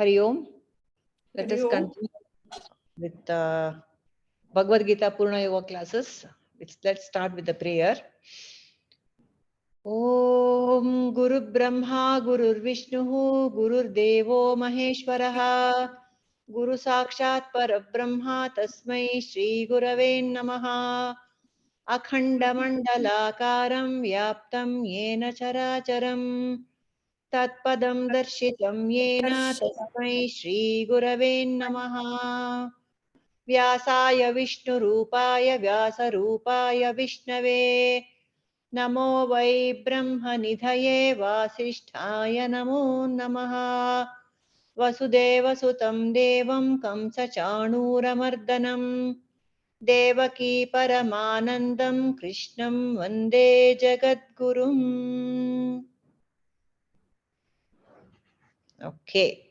Hari Om. Let us Hari Om. continue with Bhagavad Gita Purnayoga classes. Let's start with the prayer. Om Guru Brahma Gurur Vishnu Gurur Devo Maheshwaraha Guru Sakshat Parabrahma Tasmai Shri Gurave Namaha Akhanda Mandalakaram Vyaptam Yena Characharam Tatpadam Darshitam Yena Tasmai Shri Gurave Namaha Vyasaya Vishnu Rupaya Vyasa Rupaya Vishnave Namo Vai Brahma Nidhaye Vasisthaya Namo Namaha Vasudeva Sutam Devam Kamsa Chanuramardanam Devaki Paramanandam Krishnam Vande Jagadgurum. Okay.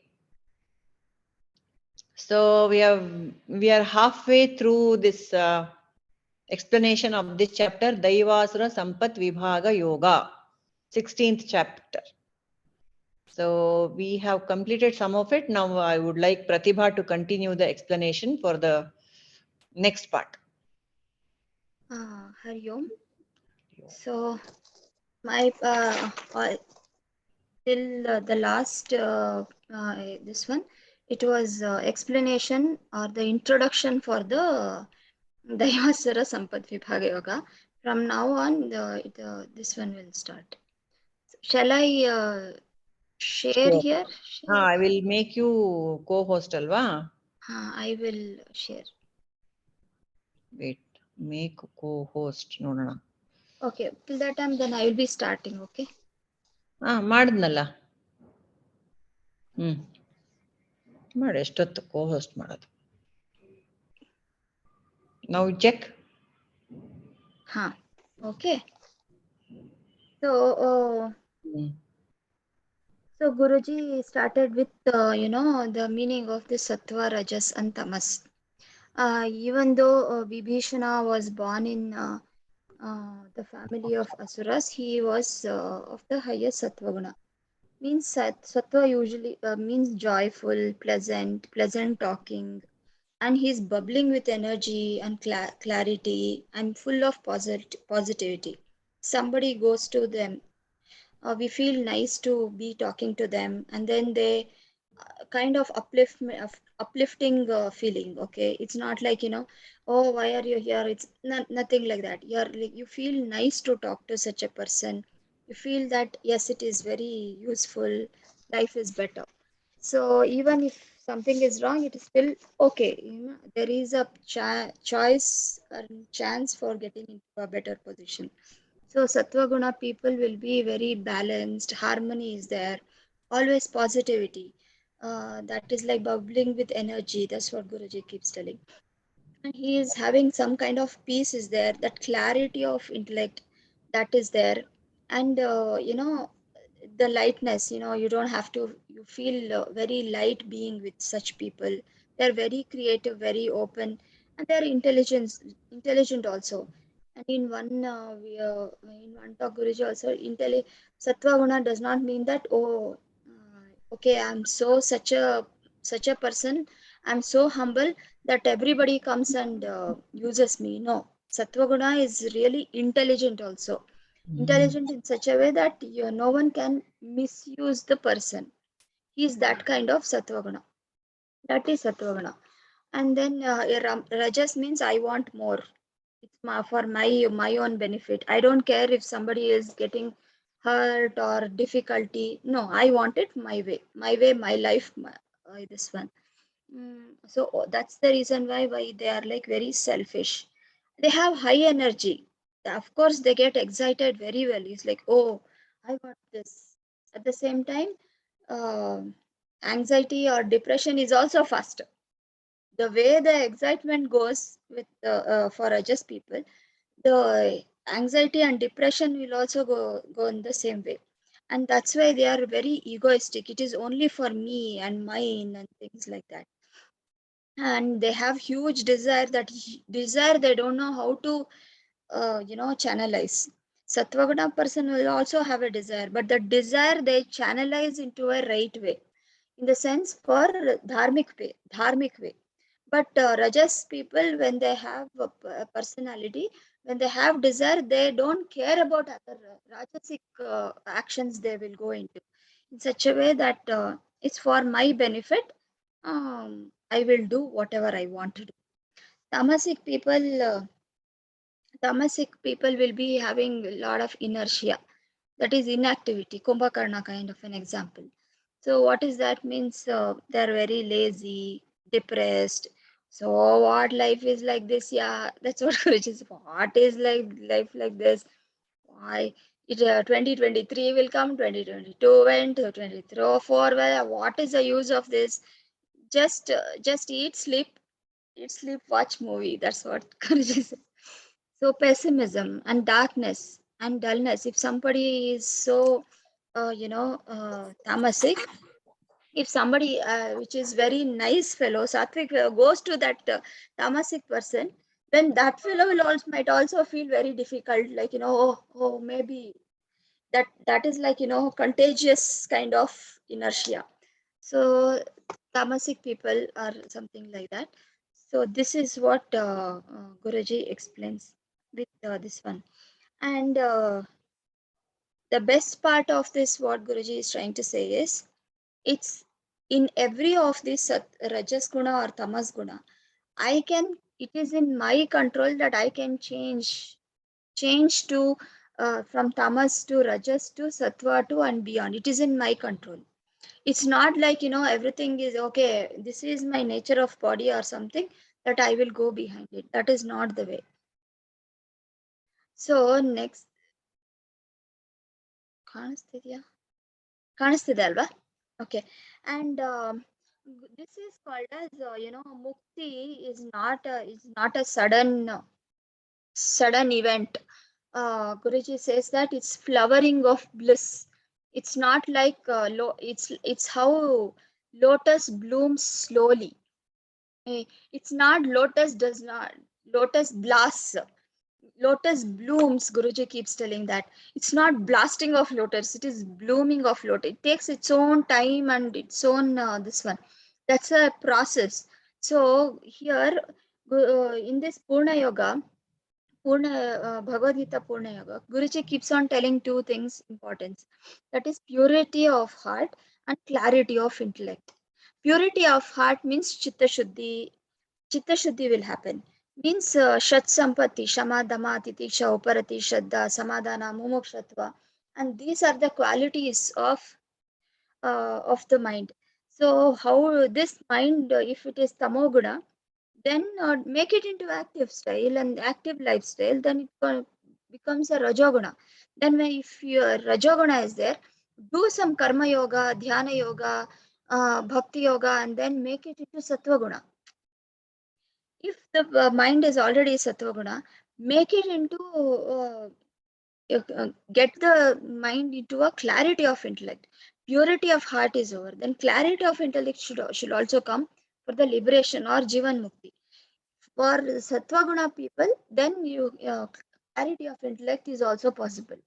So we are halfway through this explanation of this chapter, Daivasura Sampat Vibhaga Yoga, 16th chapter. So we have completed some of it. Now I would like Pratibha to continue the explanation for the next part. Hari Om. So my till the last this one, it was explanation or the introduction for the Daivasura Sampat Vibhaga Yoga. From now on, this one will start. Shall I share here? Share? I will make you co-host, alva? I will share. Wait, make co-host. No. Okay, till that time, then I will be starting. Okay. ಮಾಡಿದ್ನಲ್ಲ ಮಾಡಿ ಎಷ್ಟೊತ್ತು co-host ಮಾಡೋದು. Now check. Okay. So so Guruji started with the meaning of the Sattva, Rajas and Tamas. Even though Vibhishana was born in the family of Asuras, he was of the highest Sattva Guna. Means Sattva usually means joyful, pleasant talking, and he's bubbling with energy and clarity and full of positivity. Somebody goes to them, we feel nice to be talking to them, and then they kind of uplifting feeling. Okay, it's not like oh, why are you here? It's nothing like that. You feel nice to talk to such a person. You feel that yes, it is very useful, life is better. So even if something is wrong, it is still okay. There is a choice and chance for getting into a better position. So Sattva Guna people will be very balanced, harmony is there, always positivity. That is like bubbling with energy. That's what Guruji keeps telling. And he is having some kind of peace is there, that clarity of intellect that is there. And the lightness, you don't have to, you feel very light being with such people. They're very creative, very open, and they're intelligent also. And in one talk, Guruji also Sattva Guna does not mean that, oh, okay, I'm such a person, I'm so humble that everybody comes and uses me. No, Sattva Guna is really intelligent also. Intelligent in such a way that no one can misuse the person. He is that kind of Sattva Guna. That is Sattva Guna. And then Rajas means I want more. It's for my own benefit. I don't care if somebody is getting hurt or difficulty. No, I want it my way, my life, this one. So that's the reason why they are like very selfish. They have high energy. Of course they get excited very well. It's like, oh, I got this. At the same time, anxiety or depression is also faster. The way the excitement goes with for Rajas people, the anxiety and depression will also go in the same way. And that's why they are very egoistic. It is only for me and mine and things like that. And they have huge desire. That desire they don't know how to channelize. Sattvaguna person will also have a desire, but the desire they channelize into a right way. in the sense for dharmic way. But rajas people, when they have a personality, when they have desire, they don't care about other rajasic actions they will go into in such a way that it's for my benefit. I will do whatever I want to do. Tamasic people, will be having a lot of inertia, that is inactivity, kumbhakarna kind of an example. So what is that means? They're very lazy, depressed. So what life is like this? Yeah, that's what courage is. What is like life like this? Why it 2023 will come, 2022 went, 2024. Well, what is the use of this? Just eat, sleep, watch movie. That's what courage is. So pessimism and darkness and dullness. If somebody is so, tamasic, if somebody which is very nice fellow, sattvic goes to that tamasic person, then that fellow will also might also feel very difficult. Like maybe that is like contagious kind of inertia. So tamasic people are something like that. So this is what Guruji explains with this one. And the best part of this, what Guruji is trying to say is, it's in every of these rajas guna or tamas guna, it is in my control that I can change to from tamas to rajas to sattva to and beyond. It is in my control. It's not like everything is okay, this is my nature of body or something, that I will go behind it. That is not the way. So next, ಕಾಣಿಸ್ತಿದೆ ಅಲ್ವಾ? Okay. And this is called as mukti is not a sudden event. Guruji says that it's flowering of bliss. It's not like it's how lotus blooms slowly. It's not lotus blasts. Lotus blooms, Guruji keeps telling that. It's not blasting of lotus, it is blooming of lotus. It takes its own time and its own this one. That's a process. So here in this Bhagavad Gita Purna Yoga, Guruji keeps on telling two things importance. That is purity of heart and clarity of intellect. Purity of heart means Chitta Shuddhi will happen. Means Shat Sampati, Shama, Dama, Titiksha, Uparati, Shraddha, Samadhana, Mumukshatva. And these are the qualities of the mind. So how this mind, if it is Tamoguna, then make it into active style and active lifestyle, then it becomes a Rajoguna. Then if your Rajoguna is there, do some Karma Yoga, Dhyana Yoga, Bhakti Yoga, and then make it into Sattva Guna. If the mind is already Sattva-guna, make it into get the mind into a clarity of intellect. Purity of heart is over. Then clarity of intellect should also come for the liberation or Jivan Mukti. For Sattva-guna people, then clarity of intellect is also possible.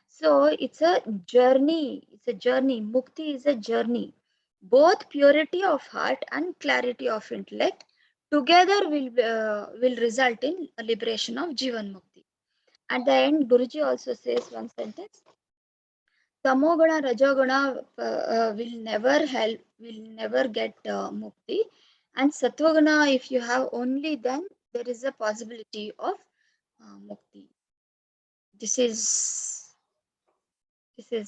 So it's a journey. It's a journey. Mukti is a journey. Both purity of heart and clarity of intellect together will result in a liberation of Jivan Mukti. At the end, Guruji also says one sentence: Tamoguna, Rajoguna will never get Mukti, and Satvaguna, if you have only then there is a possibility of Mukti. This is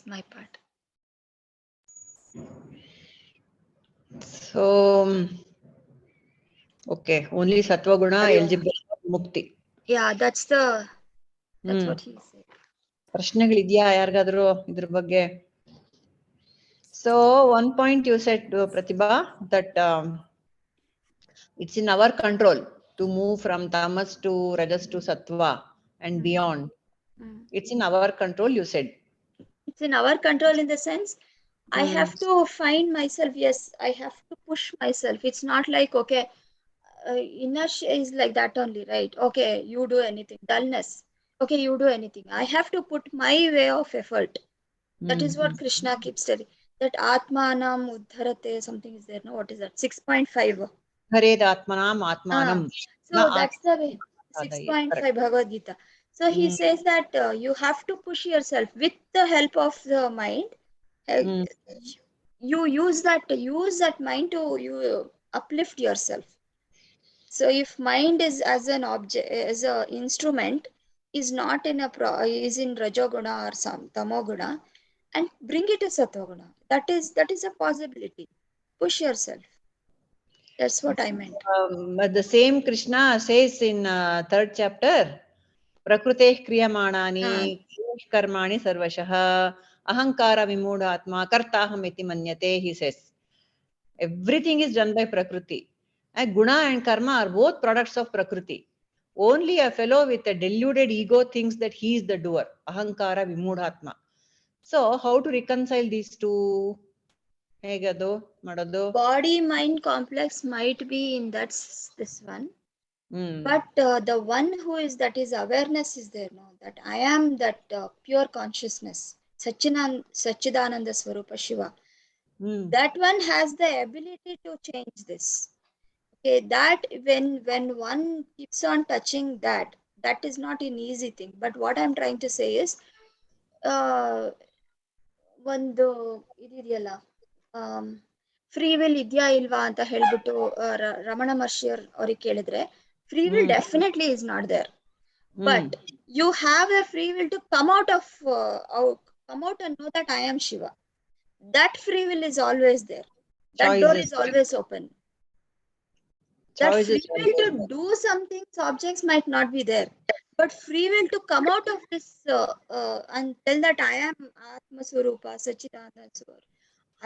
my part. So, okay, only Sattva Guna eligible for Mukti. Yeah, that's what he said. ಪ್ರಶ್ನೆಗಳಿದೆಯಾ ಯಾರಿಗಾದ್ರೂ ಇದ್ರ ಬಗ್ಗೆ? So one point you said, Pratibha, that it's in our control to move from tamas to rajas to sattva and beyond. It's in our control, you said. It's in our control in the sense I have to find myself. Yes, I have to push myself. It's not like, okay, inertia is like that only, right? Okay, you do anything. Dullness, okay, you do anything. I have to put my way of effort. That is what Krishna keeps telling. that Atmanam Uddharate, something is there, no? What is that? 6.5. Hared Atmanam Atmanam. So that's the way. Correct. 6.5 Bhagavad Gita. So he says that you have to push yourself with the help of the mind. You use that mind to uplift yourself. So if mind is as an object, as a instrument, is not in is in rajoguna or some tamoguna, and bring it to satoguna. That is a possibility. Push yourself. That's what I meant. But the same Krishna says in third chapter, Prakruteh kriyamanani karmani sarvashah ahankara vimudhatma kartaham iti manyate, he says. Everything is done by Prakriti. And Guna and Karma are both products of Prakriti. Only a fellow with a deluded ego thinks that he is the doer. Ahankara vimudhatma. So, how to reconcile these two? Body mind complex might be in this one. But the one who is, that is awareness is there now, that I am that pure consciousness, Sachidananda Swarupa Shiva. That one has the ability to change this. Okay, that when one keeps on touching that is not an easy thing. But what I'm trying to say is, ಒಂದು ಇದಿದೆಯಲ್ಲ, free will ಇದೆಯಾ ಇಲ್ವಾ ಅಂತ ಹೇಳ್ಬಿಟ್ಟು ರಮಣ ಮಹರ್ಷಿ ಅವ್ರಿಗೆ ಕೇಳಿದ್ರೆ, free will definitely is not there, but you have a free will to come out and know that I am Shiva. That free will is always there. That door is always open. That free will to do some things, objects might not be there, but free will to come out of this and tell that I am Atma Swarupa, Sachidananda Swarupa,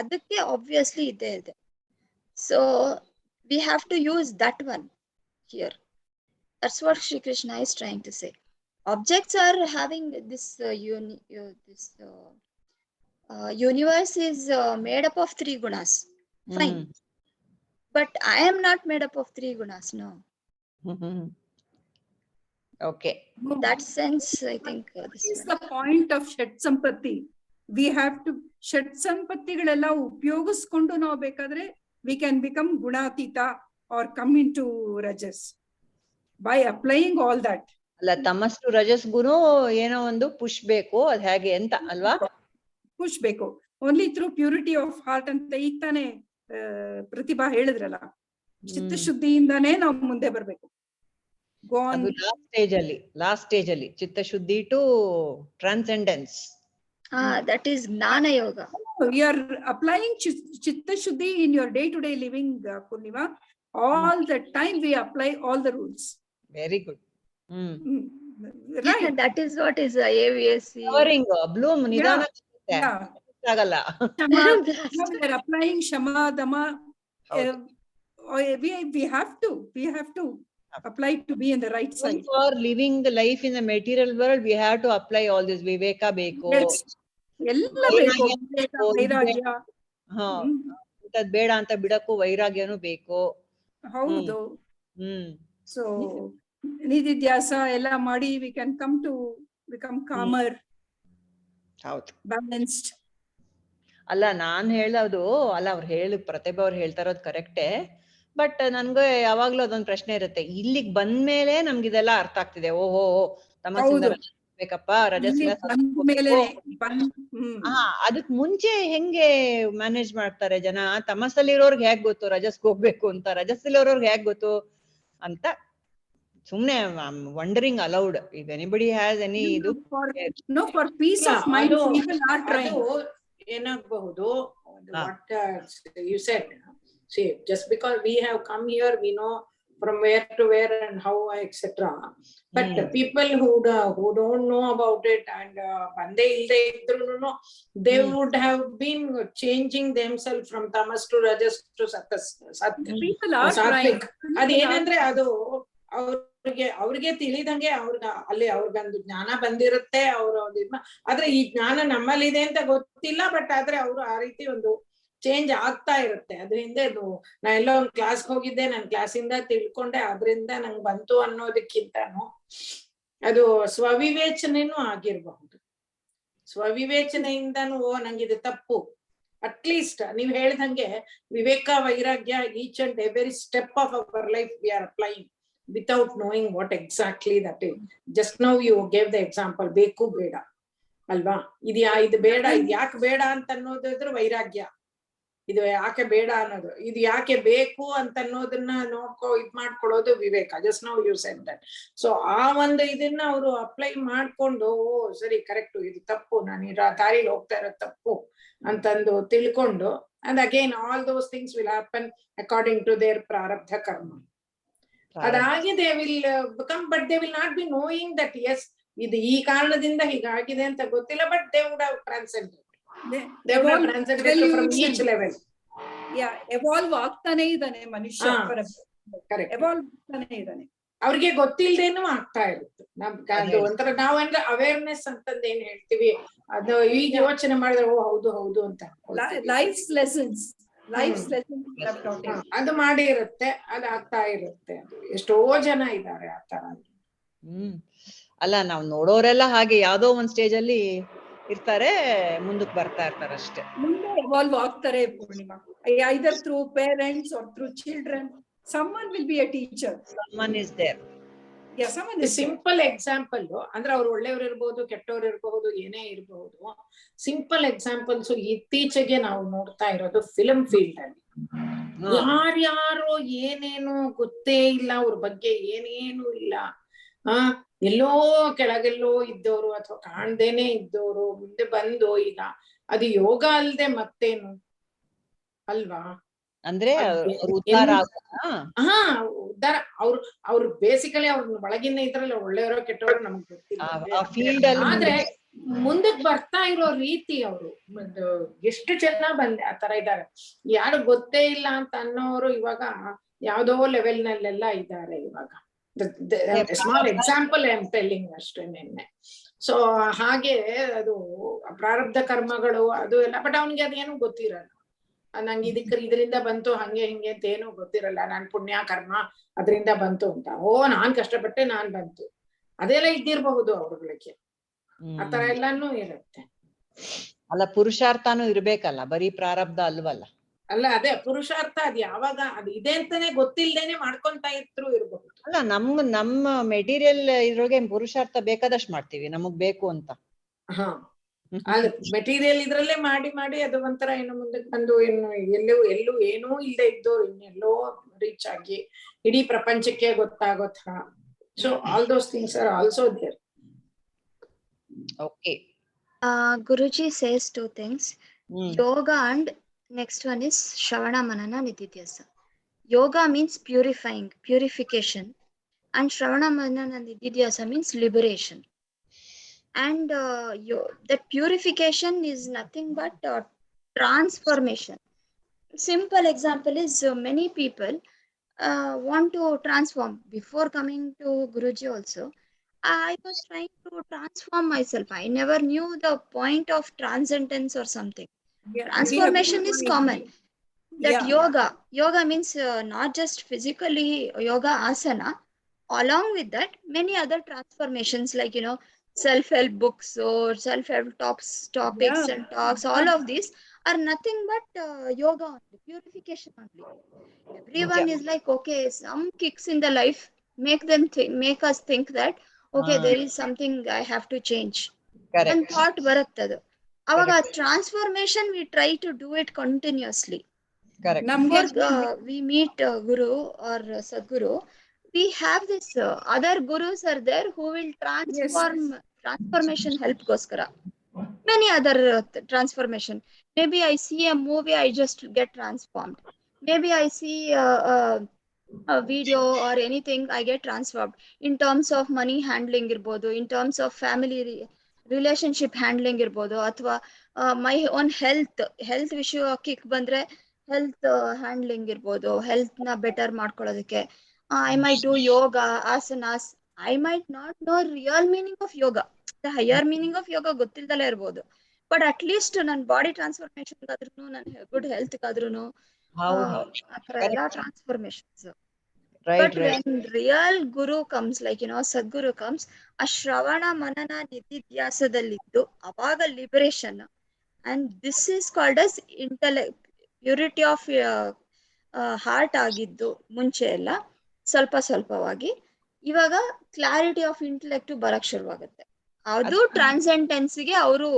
adakke obviously ide ide. So we have to use that one here. That's what Shri Krishna is trying to say. Objects are having this universe is made up of 3 gunas. Fine. But I am not made up of 3 gunas, no. Okay. In that sense, I think this is the point of Shat Sampatti. We have to Shat Sampattigalella upayogiskondu ನಾವು ಬೇಕಾದ್ರೆ we can become Gunatita or come into Rajas by applying all that. ಅಲ್ಲ, ತಮಸ್ to ರಜಸ್ ಗುನು ಏನೋ ಒಂದು push ಬೇಕು, ಅದು ಹೇಗೆ ಅಂತ ಅಲ್ವಾ? ಪುಷ್ ಬೇಕು only through purity of heart ಅಂತ ಈಗ ತಾನೇ ಪ್ರತಿಭಾ ಹೇಳಿದ್ರಲ್ಲ, ಚಿತ್ತಶುದ್ಧಿಯಿಂದಾನೇ ನಾವು ಮುಂದೆ ಬರ್ಬೇಕು. ಲಾಸ್ಟ್ ಸ್ಟೇಜ್ ಅಲ್ಲಿ ಚಿತ್ತಶುದ್ಧಿ to ಟ್ರಾನ್ಸೆಂಡೆನ್ಸ್. That is Gnana Yoga. We are applying chitta-shuddhi in your day-to-day living, Purnima. All the time we apply all the rules. Very good. Right. That is what is AVSC. Covering, bloom, nidana. Shama, we are applying Shama, Dama. We have to apply to be in the right side. For living the life in the material world, we have to apply all this. Viveka beko. Ella beko. Vairagya. Intad beda anta bidakku vairagyanu beko. Haudu. So nididhyasa ella ಮಾಡಿ we can come to become calmer, balanced. ಅಲ್ಲ, ನಾನ್ ಹೇಳೋದು ಅಲ್ಲ, ಅವ್ರು ಪ್ರತಿಭಾ ಅವ್ರು ಹೇಳ್ತಾ ಇರೋದು ಕರೆಕ್ಟೇ. But ನನ್ಗೆ ಯಾವಾಗ್ಲೂ ಅದೊಂದು ಪ್ರಶ್ನೆ ಇರುತ್ತೆ, ಇಲ್ಲಿಗೆ ಬಂದ್ಮೇಲೆ ನಮ್ಗೆ ಇದೆಲ್ಲ ಅರ್ಥ ಆಗ್ತಿದೆ. ಓಹೋ, ತಮಸ್ಸಿಂದ ಬೇಕಪ್ಪ, ರಜಸ್ಸಿಂದ ಅದಕ್ ಮುಂಚೆ ಹೆಂಗೆ ಮ್ಯಾನೇಜ್ ಮಾಡ್ತಾರೆ ಜನ? ತಮಸ್ಸಲ್ಲಿರೋರ್ಗೆ ಹೇಗ್ ಗೊತ್ತು ರಜಸ್ಗೆ ಹೋಗ್ಬೇಕು ಅಂತ, ರಜಸ್ಸಲ್ಲಿರೋರ್ಗೆ ಹೇಗ್ ಗೊತ್ತು ಅಂತ ಸುಮ್ನೆ wandering allowed. If anybody has any ಇದು for peace of mind people are trying. ಏನಾಗಬಹುದು, what you said, see, just because we have come here, we know from where to where and how, etc. But people who don't know about it and bande ilde idrunu, they would have been changing themselves from tamas to rajas to sattva. People are trying. adu ಏನಂದ್ರೆ ಅದು ಅವ್ರಿಗೆ ತಿಳಿದಂಗೆ ಅಲ್ಲಿ ಅವ್ರಿಗೊಂದು ಜ್ಞಾನ ಬಂದಿರುತ್ತೆ. ಆದ್ರೆ ಈ ಜ್ಞಾನ ನಮ್ಮಲ್ಲಿದೆ ಅಂತ ಗೊತ್ತಿಲ್ಲ, ಬಟ್ ಆದ್ರೆ ಅವರು ಆ ರೀತಿ ಒಂದು ಚೇಂಜ್ ಆಗ್ತಾ ಇರುತ್ತೆ. ಅದರಿಂದ ನಾ ಎಲ್ಲೋ ಒಂದು ಕ್ಲಾಸ್ಗೆ ಹೋಗಿದ್ದೆ, ನನ್ ಕ್ಲಾಸಿಂದ ತಿಳ್ಕೊಂಡೆ, ಅದ್ರಿಂದ ನಂಗೆ ಬಂತು ಅನ್ನೋದಕ್ಕಿಂತನೂ ಅದು ಸ್ವವಿವೇಚನೆನೂ ಆಗಿರ್ಬಹುದು. ಸ್ವವಿವೇಚನೆಯಿಂದನೂ ನಂಗಿದು ತಪ್ಪು ಅಟ್ಲೀಸ್ಟ್ ನೀವ್ ಹೇಳ್ದಂಗೆ ವಿವೇಕ ವೈರಾಗ್ಯ each and every step of our life we are applying without knowing what exactly that is. Just now you gave the example, ಬೇಕು ಬೇಡ ಅಲ್ವಾ, ಇದು ಬೇಡ, ಇದು ಯಾಕೆ ಬೇಡ ಅಂತ ಅನ್ನೋದಿದ್ರೆ ವೈರಾಗ್ಯ, ಇದು ಯಾಕೆ ಬೇಡ ಅನ್ನೋದು, ಇದು ಯಾಕೆ ಬೇಕು ಅಂತ ಅನ್ನೋದನ್ನ ಇದ್ ಮಾಡ್ಕೊಳ್ಳೋದು ವಿವೇಕ. Just now you said that. So ಆ ಒಂದು ಇದನ್ನ ಅವರು ಅಪ್ಲೈ ಮಾಡ್ಕೊಂಡು, ಓ ಸರಿ ಕರೆಕ್ಟ್, ಇದು ತಪ್ಪು, ನಾನು ದಾರಿಲಿ ಹೋಗ್ತಾ ಇರೋ ತಪ್ಪು ಅಂತಂದು ತಿಳ್ಕೊಂಡು, and again all those things will happen according to their prarabdha karma. ಅದಾಗಿ they will become, but they will not be knowing that is ಇದು ಈ ಕಾರಣದಿಂದ ಹೀಗಾಗಿದೆ ಅಂತ ಗೊತ್ತಿಲ್ಲ, but they would have transcended. They would have transcended from each level. Yeah, evolve ಆಗ್ತಾನೆ ಇದ್ದಾನೆ ಮನುಷ್ಯ, correct, evolve ಆಗ್ತಾನೆ ಇದ್ದಾನೆ. ಅವ್ರಿಗೆ ಗೊತ್ತಿಲ್ದೇನು ಆಗ್ತಾ ಇರುತ್ತೆ. ಅದು ಒಂಥರ ನಾವಂದ್ರೆ ಅವೇರ್ನೆಸ್ ಅಂತಂದ್ ಏನ್ ಹೇಳ್ತೀವಿ, ಅದು ಈಗ ಯೋಚನೆ ಮಾಡಿದ್ರೆ ಓ ಹೌದು ಹೌದು ಅಂತ ಲೈಫ್ ಲೆಸನ್ಸ್ ಅದು ಮಾಡಿ ಇರುತ್ತೆ, ಅದು ಆಗ್ತಾ ಇರುತ್ತೆ. ಅದು ಎಷ್ಟೋ ಜನ ಇದ್ದಾರೆ ಆ ತರ. ಅಲ್ಲ, ನಾವ್ ನೋಡೋರೆಲ್ಲ ಹಾಗೆ ಯಾವ್ದೋ ಒಂದ್ ಸ್ಟೇಜ್ ಅಲ್ಲಿ ಇರ್ತಾರೆ, ಮುಂದಕ್ಕೆ ಬರ್ತಾ ಇರ್ತಾರೆ ಅಷ್ಟೇ. ಮುಂದೆ ಎವಾಲ್ವ್ ಆಗ್ತಾರೆ Purnima, either through parents or through children. someone will be a teacher, someone is there. yeah, someone is simple example ಅಂದ್ರೆ ಅವ್ರು ಒಳ್ಳೆಯವ್ರು ಇರ್ಬಹುದು, ಕೆಟ್ಟವ್ರು ಇರಬಹುದು, ಏನೇ ಇರಬಹುದು. ಸಿಂಪಲ್ ಎಕ್ಸಾಂಪಲ್ಸ್ ಇತ್ತೀಚೆಗೆ ನಾವು ನೋಡ್ತಾ ಇರೋದು ಫಿಲಂ ಫೀಲ್ಡ್ ಅಲ್ಲಿ ಯಾರ್ಯಾರೋ ಏನೇನು ಗೊತ್ತೇ ಇಲ್ಲ, ಅವ್ರ ಬಗ್ಗೆ ಏನೇನು ಇಲ್ಲ, ಎಲ್ಲೋ ಕೆಳಗೆಲ್ಲೋ ಇದ್ದವರು ಅಥವಾ ಕಾಣ್ದೇನೆ ಇದ್ದವರು ಮುಂದೆ ಬಂದು ಈಗ ಅದು ಯೋಗ ಅಲ್ದೆ ಮತ್ತೇನು ಅಲ್ವಾ? ಅಂದ್ರೆ ಉದ್ಧಾರ ಅವ್ರು ಬೇಸಿಕಲಿ ಅವ್ರ ಒಳಗಿನ ಇದ್ರಲ್ಲಿ ಒಳ್ಳೆಯವರೋ ಕೆಟ್ಟವರು ನಮ್ಗೆ ಗೊತ್ತಿಲ್ಲ. ಆದ್ರೆ ಮುಂದಕ್ ಬರ್ತಾ ಇರೋ ರೀತಿ ಅವರು ಎಷ್ಟು ಚೆನ್ನಾಗ್ ಬಂದೆ ಆ ತರ ಇದ್ದಾರೆ. ಯಾರು ಗೊತ್ತೇ ಇಲ್ಲ ಅಂತ ಅನ್ನೋರು ಇವಾಗ ಯಾವ್ದೋ ಲೆವೆಲ್ ನಲ್ಲೆಲ್ಲ ಇದ್ದಾರೆ ಇವಾಗ. Small example I am telling ಅಷ್ಟೇ ನಿನ್ನೆ. ಸೊ ಹಾಗೆ ಅದು ಪ್ರಾರಬ್ಧ ಕರ್ಮಗಳು ಅದು ಎಲ್ಲ, ಬಟ್ ಅವನಿಗೆ ಅದೇನು ಗೊತ್ತಿರಲ್ಲ. ನಂಗೆ ಇದರಿಂದ ಬಂತು ಹಂಗೆ ಹಿಂಗೆ ಅಂತ ಏನು ಗೊತ್ತಿರಲ್ಲ. ನಾನ್ ಪುಣ್ಯ ಕರ್ಮ ಅದರಿಂದ ಬಂತು ಅಂತ, ಓ ನಾನ್ ಕಷ್ಟಪಟ್ಟೆ ನಾನ್ ಬಂತು, ಅದೆಲ್ಲ ಇದ್ದಿರ್ಬಹುದು ಅವ್ರಗಳಿಗೆ. ಆತರ ಎಲ್ಲಾನು ಇರುತ್ತೆ. ಅಲ್ಲ, ಪುರುಷಾರ್ಥನೂ ಇರ್ಬೇಕಲ್ಲ, ಬರೀ ಪ್ರಾರಬ್ಧ ಅಲ್ವಲ್ಲ. ಅಲ್ಲ ಅದೇ ಪುರುಷಾರ್ಥ, ಅದ್ ಯಾವಾಗ ಅದು ಇದೆ ಅಂತಾನೆ ಗೊತ್ತಿಲ್ದೇನೆ ಮಾಡ್ಕೊಂತ ಇರ್ಬಹುದು. ಅಲ್ಲ, ನಮ್ಮ ಮೆಟೀರಿಯಲ್ ಇದ್ರೊಳಗೆ ಪುರುಷಾರ್ಥ ಬೇಕಾದಷ್ಟು ಮಾಡ್ತೀವಿ, ನಮಗ್ ಬೇಕು ಅಂತ. ಹಾ, ಅದು ಮೆಟೀರಿಯಲ್ ಇದ್ರಲ್ಲೇ ಮಾಡಿ ಮಾಡಿ ಅದು ಒಂಥರ ಇನ್ನು ಮುಂದಕ್ಕೆ ಬಂದು ಇನ್ನು ಎಲ್ಲೂ ಏನೂ ಇಲ್ಲದೆ ಇದ್ದವ್ರು ಇನ್ನೆಲ್ಲೋ ರೀಚ್ ಆಗಿ ಇಡೀ ಪ್ರಪಂಚಕ್ಕೆ ಗೊತ್ತಾಗೋ ತರ. So all those things are also there. Okay. Guruji says two things. Yoga and next one is Shravana Manana Nididhyasa. Yoga means purifying, purification, and Shravana Manana Nididhyasa means liberation. And that purification is nothing but transformation. Simple example is many people want to transform. Before coming to Guruji also, I was trying to transform myself. I never knew the point of transcendence or something. Yeah, transformation is common. That yoga means not just physically yoga asana. Along with that, many other transformations like, self-help books or self-help topics and talks. All of these are nothing but yoga only, purification only. Everyone is like, okay, some kicks in the life make us think that okay, there is something I have to change. Correct. And thought barattadu. Avaga transformation we try to do it continuously. Correct. We meet Guru or Sadguru. We have this other gurus are there who will transformation help goskara. Many other transformation. Maybe I see a movie, I just get transformed. Maybe I see a video or anything, I get transformed. In terms of money handling irbodu, in terms of family relationship handling irbodu, athwa my own health issue kick bandre health handling irbodu, health na better ಮಾಡ್ಕೊಳ್ಳೋದಕ್ಕೆ I might do yoga, asanas. I might not know real meaning of yoga. The higher meaning of yoga ಗೊತ್ತಿಲ್ದಲೇ ಇರ್ಬೋದು. But at least ನನ್ನ body transformation ಆದ್ರೂ, ನನ್ನ good health ಆದ್ರೂ ಎಲ್ಲ ಟ್ರಾನ್ಸ್ಫಾರ್ಮೇಶನ್ಸ್. But when real guru comes, like Sadguru comes, ಆ ಶ್ರವಣ ಮನನ ನಿಧಿಧ್ಯಾಸದಲ್ಲಿದ್ದು ಅವಾಗ liberation. And this is called as intellect, purity of heart ಆಗಿದ್ದು ಮುಂಚೆ ಎಲ್ಲ ಸ್ವಲ್ಪ ಸ್ವಲ್ಪವಾಗಿ, ಇವಾಗ ಕ್ಲಾರಿಟಿ ಆಫ್ ಇಂಟೆಲೆಕ್ಟ್ ಬರಕ್ ಶುರುವಾಗುತ್ತೆ. ಅದು ಟ್ರಾನ್ಸೆಂಡೆನ್ಸ್ಗೆ ಅವರು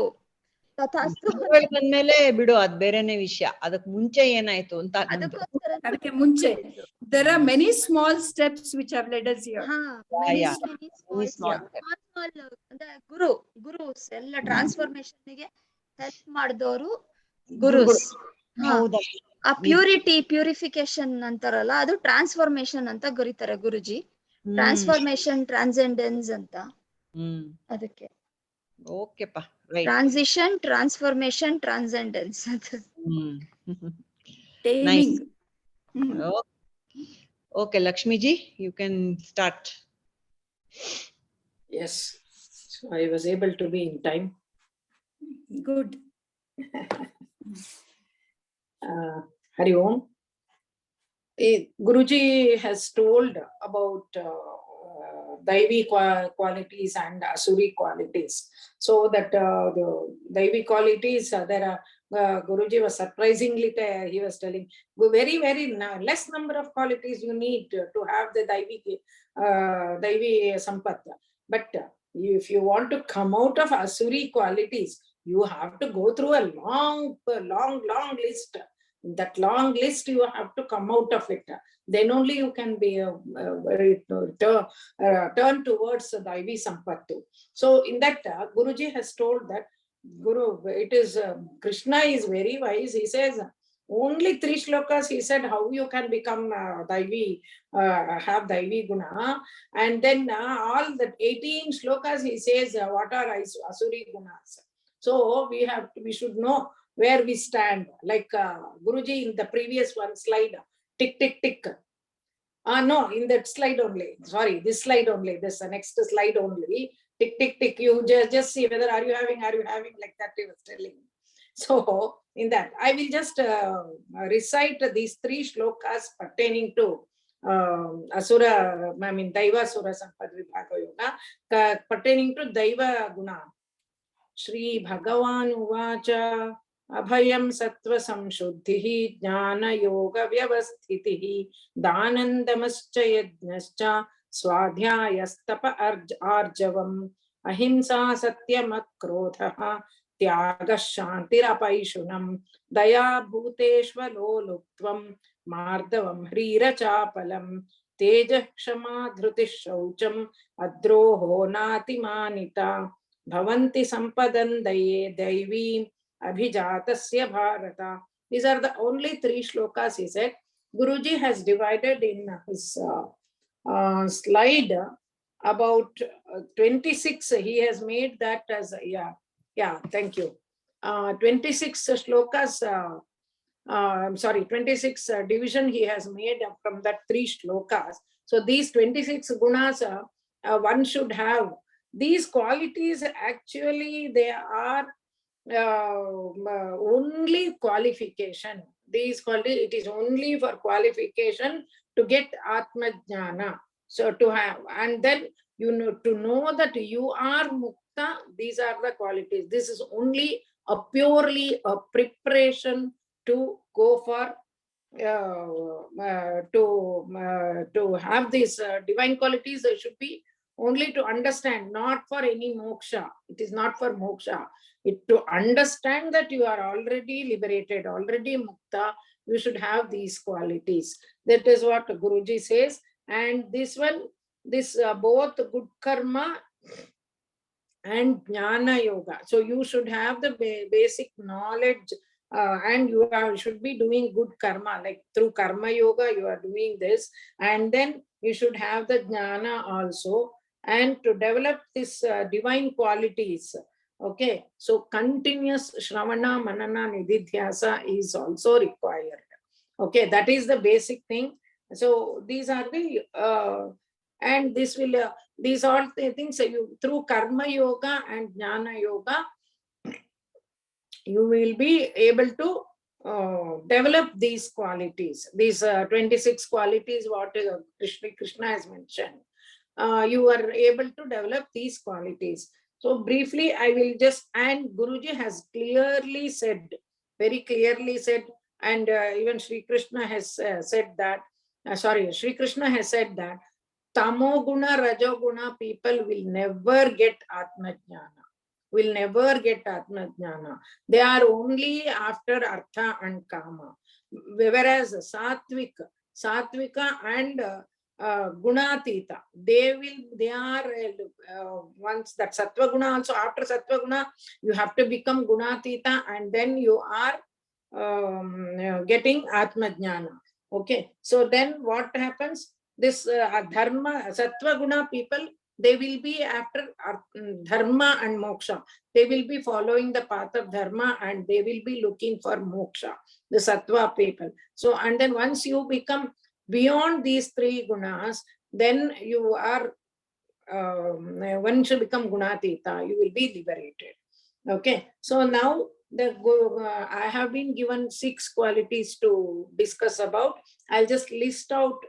ತಥಾಸ್ತು ಬಂದ್ಮೇಲೆ ಬಿಡು, ಅದ್ ಬೇರೆನೆ ವಿಷಯ. ಅದಕ್ ಮುಂಚೆ ಏನಾಯ್ತು ಅಂತ ಅದಕ್ಕೋಸ್ಕರ ಅದಕ್ಕೆ ಮುಂಚೆ there are many small steps which have led us here. ಗುರುಸ್ ಎಲ್ಲ ಟ್ರಾನ್ಸ್ಫಾರ್ಮೇಶನ್ ಗೆ ಹೆಲ್ಪ್ ಮಾಡಿದವರು ಗುರುಸ್. ಆ ಪ್ಯೂರಿಫಿಕೇಶನ್ ಅಂತಾರಲ್ಲ, ಅದು ಟ್ರಾನ್ಸ್ಫಾರ್ಮೇಶನ್ ಅಂತ ಕರೀತಾರೆ ಗುರುಜಿ. ಟ್ರಾನ್ಸ್ಫಾರ್ಮೇಶನ್, ಟ್ರಾನ್ಸೆಂಡೆನ್ಸ್ ಅಂತ. ಅದಕ್ಕೆ ಓಕೆಪ್ಪ, transition, transformation, transcendence. Okay, Lakshmiji, you can start. Yes, so I was able to be in time. Good. Hari Om. Guruji has told about Daivi qualities and Asuri qualities. So that the Daivi qualities, there are, Guruji was surprisingly, he was telling, very, very less number of qualities you need to have the Daivi Sampat. But if you want to come out of Asuri qualities, you have to go through a long list. That long list, you have to come out of it. Then only you can be turn towards Daivi Sampattu. So in that, Guruji has told that it is Krishna is very wise. He says only 3 shlokas. He said how you can become Daivi, have Daivi guna, and then all the 18 shlokas he says what are Asuri gunas. So we should know where we stand. Like Guruji in the previous one slide, tick tick tick. No, in that slide only. Sorry, this slide only. This next slide only. Tick tick tick. You just see whether are you having like that he was telling. So in that, I will just recite these 3 shlokas pertaining to Daivasura Sampat Vibhaga Yoga, pertaining to Daiva Guna. Shri Bhagavan Uvacha Abhayam Sattva Samshuddhihi Jnana Yoga Vyavasthitihi Dhanandamascha Yajnascha Swadhyayastapa Arjavam Ahimsa Satyam Akrodhaha Tyaga Shantirapaishunam Daya Bhuteshvaloluktvam Mardavam Hrirachapalam Teja Kshama Dhruti Shaucham Adroho Natimanita Bhavanti Sampadandaye Daivi Abhijatasya Bharata. These are the only 3 shlokas he said. Guruji has divided in his slide about 26. He has made that as thank you. 26 shlokas. I'm sorry, 26 division he has made from that 3 shlokas. So these 26 gunas, one should have. These qualities actually they are only qualification. These qualities, it is only for qualification to get Atma Jnana. So to have, and then you know, to know that you are Mukta, these are the qualities. This is only purely a preparation to go for to have these divine qualities. They should be only to understand, not for any moksha. It is not for moksha. It to understand that you are already liberated, already mukta, you should have these qualities. That is what Guruji says. And this one, both good karma and jnana yoga. So you should have the basic knowledge, and you should be doing good karma. Like through karma yoga, you are doing this, and then you should have the jnana also. And to develop this divine qualities, okay, so continuous shravana, manana, nididhyasa is also required. Okay, that is the basic thing. So these are the and this will these all the things you through karma yoga and jnana yoga you will be able to develop these qualities, these 26 qualities what Krishna has mentioned. You are able to develop these qualities. So briefly, I will just, and Guruji has clearly said, very clearly said, and even Sri Krishna has said that, Sri Krishna has said that Tamoguna, Rajoguna people will never get Atmajnana, will never get Atmajnana. They are only after Artha and Kama. Whereas Satvika and Gunatita, they are once that Sattva Guna also, after Sattva Guna, you have to become Gunatita and then you are getting Atmajnana. Okay, so then what happens? This Dharma, Sattva Guna people, they will be after Dharma and Moksha. They will be following the path of Dharma and they will be looking for Moksha, the Sattva people. So, and then once you become beyond these three gunas, then you are, once you become Gunatita, you will be liberated. Okay, so now I have been given 6 qualities to discuss about. I'll just list out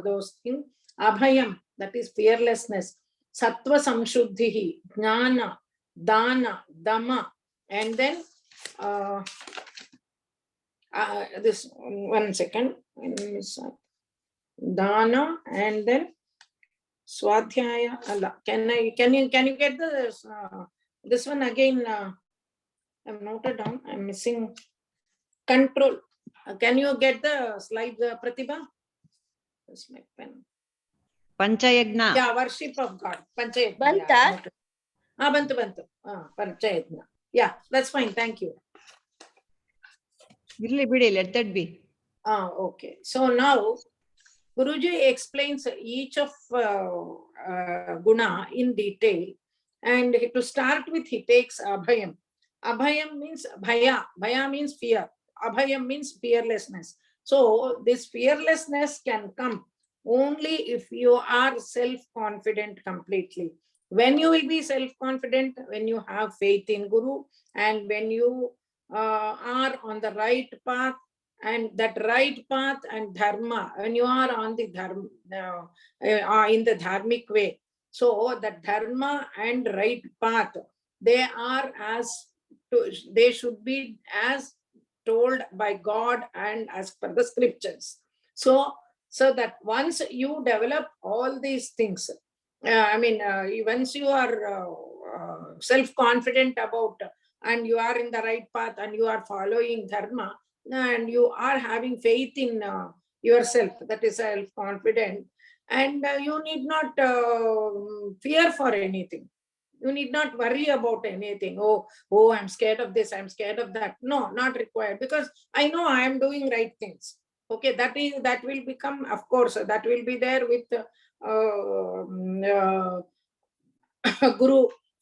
those things. Abhayam, that is fearlessness. Sattva samshuddhihi, jnana, dana, dama, and then this, one second, dana, and then swadhyaya. Can you get this one again? I've noted down. I'm missing control. Can you get the slide, Pratibha? Where's my pen? Panchayagna. Yeah, worship of God. Panchayagna. Banta? Yeah, Bantu. Panchayagna. Yeah, that's fine. Thank you. Let that be. Okay. So now, Guruji explains each of guna in detail. And to start with, he takes Abhayam. Abhayam means Bhaya. Bhaya means fear. Abhayam means fearlessness. So this fearlessness can come only if you are self-confident completely. When you will be self-confident, when you have faith in Guru, and when you are on the right path, and that right path and dharma, when you are on the dharma, in the dharmic way. So the dharma and right path, they should be as told by God and as per the scriptures. So that once you develop all these things, once you are self-confident about, and you are in the right path and you are following dharma, and you are having faith in yourself, that is self-confident, and you need not fear for anything. You need not worry about anything. Oh, I'm scared of this, I'm scared of that. No, not required, because I know I am doing right things. Okay, that will become, of course, that will be there with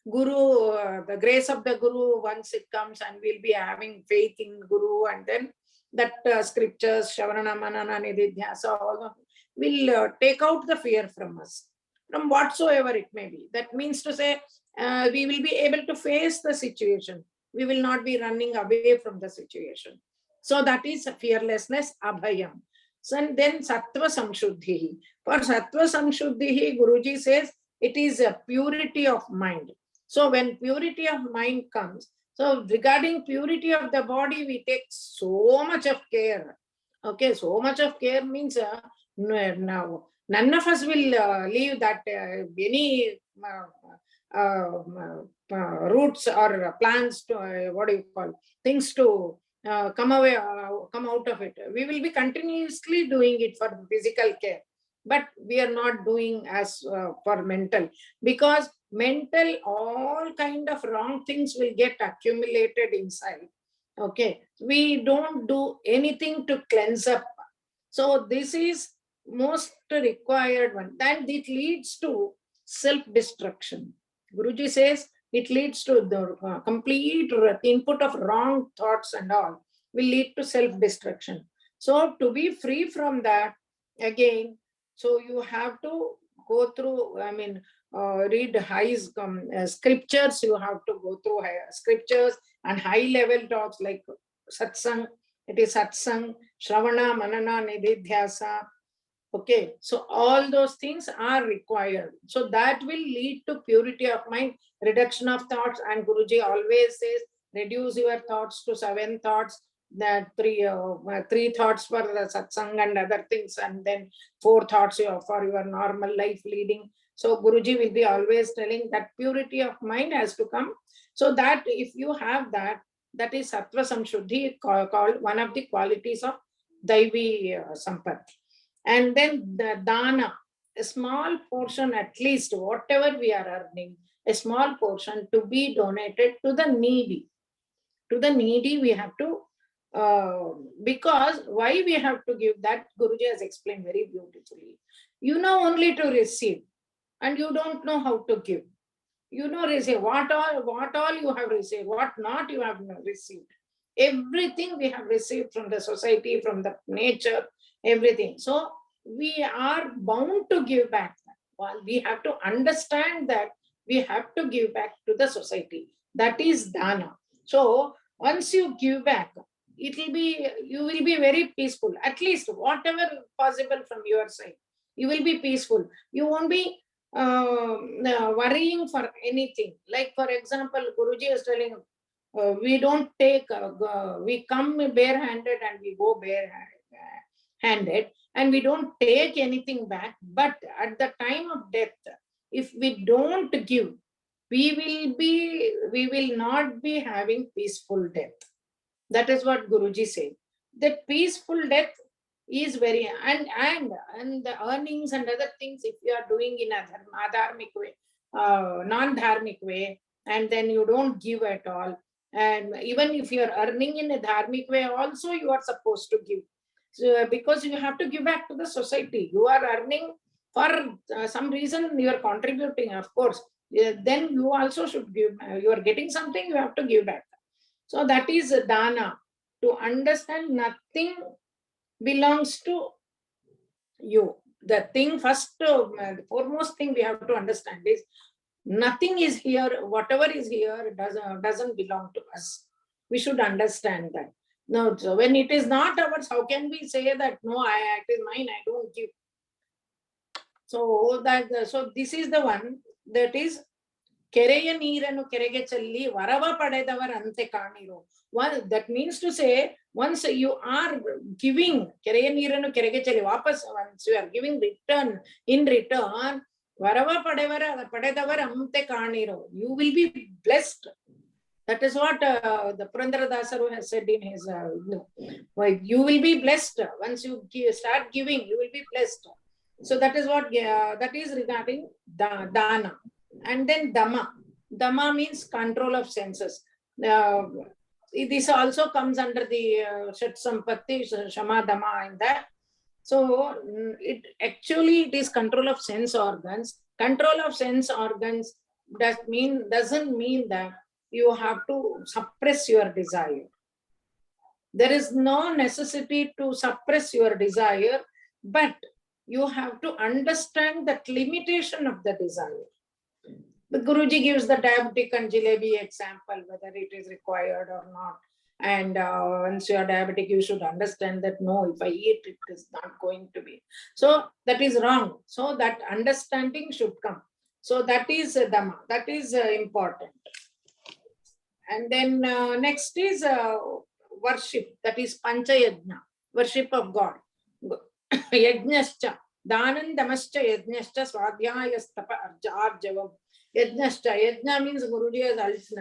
Guru, the grace of the Guru. Once it comes, and we'll be having faith in Guru, and then that scriptures, Shavarana, Manana, Nididhyasa, all will take out the fear from us, from whatsoever it may be. That means to say, we will be able to face the situation. We will not be running away from the situation. So that is fearlessness, abhayam. So then sattva samshuddhihi. For sattva samshuddhihi, Guruji says, it is a purity of mind. So when purity of mind comes, so regarding purity of the body, we take so much of care. Okay, so much of care means now none of us will leave that any roots or plans to things to come out of it. We will be continuously doing it for physical care, but we are not doing as for mental, because mental, all kind of wrong things will get accumulated inside. Okay, we don't do anything to cleanse up. So this is most required one. Then it leads to self-destruction. Guruji says it leads to the complete input of wrong thoughts and all will lead to self-destruction. So to be free from that, again, so you have to go through, read high scriptures. You have to go through scriptures and high-level talks like satsang. It is satsang, shravana, manana, nididhyasa, Okay, so all those things are required. So that will lead to purity of mind, reduction of thoughts. And Guruji always says, reduce your thoughts to 7 thoughts, that three thoughts for the satsang and other things, and then 4 thoughts for your normal life leading. So Guruji will be always telling that purity of mind has to come. So that if you have that, that is sattva samshuddhi, called one of the qualities of Daivi Sampat. And then the dana, a small portion, at least whatever we are earning, a small portion to be donated to the needy. To the needy we have to, because why we have to give, that Guruji has explained very beautifully. You know only to receive, and you don't know how to give. You know, receive what all you have received, what not you have received. Everything we have received from the society, from the nature, everything. So we are bound to give back. Well, we have to understand that we have to give back to the society. That is dana. So once you give back, it will be, you will be very peaceful. At least whatever possible from your side, you will be peaceful. You won't be worrying for anything. Like for example, Guruji is telling, we don't take, we come barehanded and we go barehanded, and we don't take anything back. But at the time of death, if we don't give, we will not be having peaceful death. That is what Guruji said. That peaceful death is very, and the earnings and other things, if you are doing in a adharmic way, non-dharmic way, and then you don't give at all, and even if you are earning in a dharmic way also, you are supposed to give. So, because you have to give back to the society. You are earning for some reason, you are contributing, of course. Then you also should give. You are getting something, you have to give back. So that is dana. To understand nothing belongs to you. The thing first, the foremost thing we have to understand is, nothing is here, whatever is here doesn't belong to us. We should understand that. No, so when it is not ours, how can we say that no, it is mine, I don't give. So this is the one, that is ಕೆರೆಯ ನೀರನ್ನು ಕೆರೆಗೆ ಚೆಲ್ಲಿ ವರವ ಪಡೆದವರಂತೆ ಕಾಣಿರು. That means to say, once you are giving, ಕೆರೆಯ ನೀರನ್ನು ಕೆರೆಗೆ ಚೆಲ್ಲಿ ವಾಪಸ್, once you are giving in return, ವರವ ಪಡೆದವರಂತೆ ಕಾಣಿರು, you will be blessed. That is what the Purandara has said in his, you will be blessed. Once you start giving, you will be blessed. So that is what, that is regarding dana. And then dhamma. Dhamma means control of senses. This also comes under the Shat Sampatti, Shama Dhamma in that. So it is control of sense organs. Control of sense organs doesn't mean that you have to suppress your desire. There is no necessity to suppress your desire, but you have to understand that limitation of the desire. The Guruji gives the diabetic and jalebi example, whether it is required or not. And once you are diabetic, you should understand that no, if I eat, it is not going to be. So that is wrong. So that understanding should come. So that is Dhamma. That is important. And then next is worship. That is Pancha Yajna, worship of God. Yajnascha, Danan Damascha Yajnascha Swadhyayastapa Arjavam. Yajna means Guruji has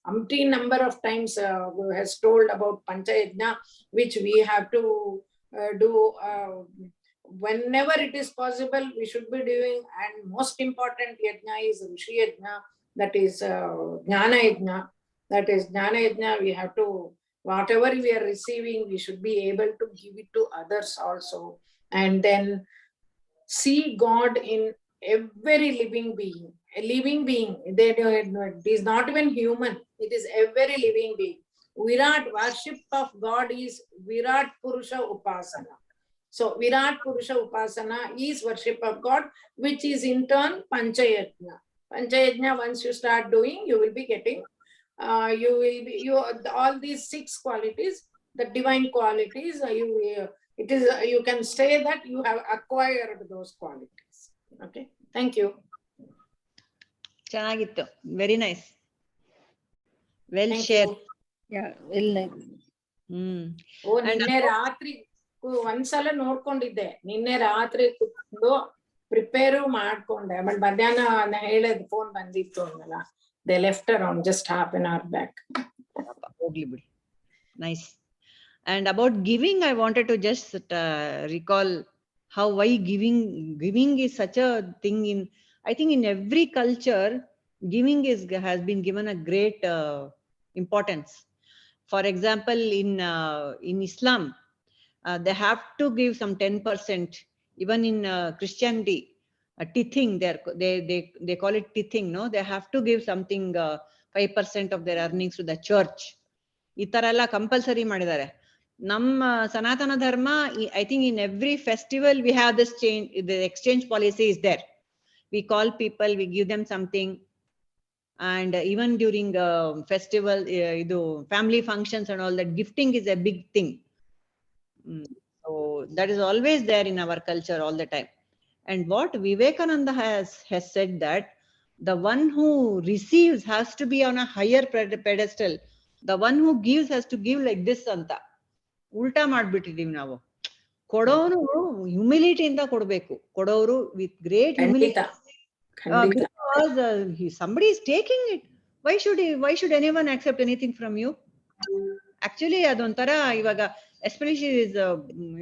umpteen number of times has told about Pancha Yajna, which we have to do whenever it is possible, we should be doing. And most important Yajna is Rishi Yajna, that is Jnana Yajna. That is Jnana Yajna, we have to, whatever we are receiving, we should be able to give it to others also. And then see God in every living being. A living being, it is not even human, it is every living being. Virat, worship of God is Virat Purusha Upasana. So Virat Purusha Upasana is worship of God, which is in turn Pancha Yajna. Pancha Yajna, once you start doing, you will be getting, all these 6 qualities, the divine qualities, it is, you can say that you have acquired those qualities. Okay, thank you. ಚೆನ್ನಾಗಿತ್ತು, very nice, well Thank share. you. Yeah, well, like, ಓ, ನಿನ್ನೆ ರಾತ್ರಿ ಒಂದ್ಸಲ ನೋಡ್ಕೊಂಡಿದ್ದೆ, ನಿನ್ನೆ ರಾತ್ರಿ ಕುತ್ಕೊಂಡು prepare ಮಾಡ್ಕೊಂಡೆ, but ಮಧ್ಯಾಹ್ನ ಹೇಳದ್ ಫೋನ್ ಬಂದಿತ್ತು ಅನ್ನಲ್ಲ. They left around just half an hour back. ಹೋಗ್ಲಿ ಬಿಡಿ, nice. And about giving, I wanted to just recall how why giving is such a thing in, I think in every culture, giving has been given a great importance. For example, in Islam, they have to give some 10%. Even in Christianity, tithing, they call it tithing, no? They have to give something 5% of their earnings to the church. ಈ ತರ ಎಲ್ಲ compulsory ಮಾಡಿದ್ದಾರೆ. ನಮ್ಮ ಸನಾತನ ಧರ್ಮ, I think in every festival we have this change, the exchange policy is there. We call people, we give them something, and even during festival, family functions and all that, gifting is a big thing. So that is always there in our culture all the time. And what Vivekananda has said, that the one who receives has to be on a higher pedestal. The one who gives has to give like this anta. ಉಲ್ಟಾ ಮಾಡ್ಬಿಟ್ಟಿದೀವಿ ನಾವು. ಕೊಡೋರು humility ಇಂದ ಕೊಡ್ಬೇಕು, ಕೊಡೋರು with great humility. Because somebody is taking it. Why should anyone accept anything from you? Actually ಅದೊಂಥರ, ಇವಾಗ especially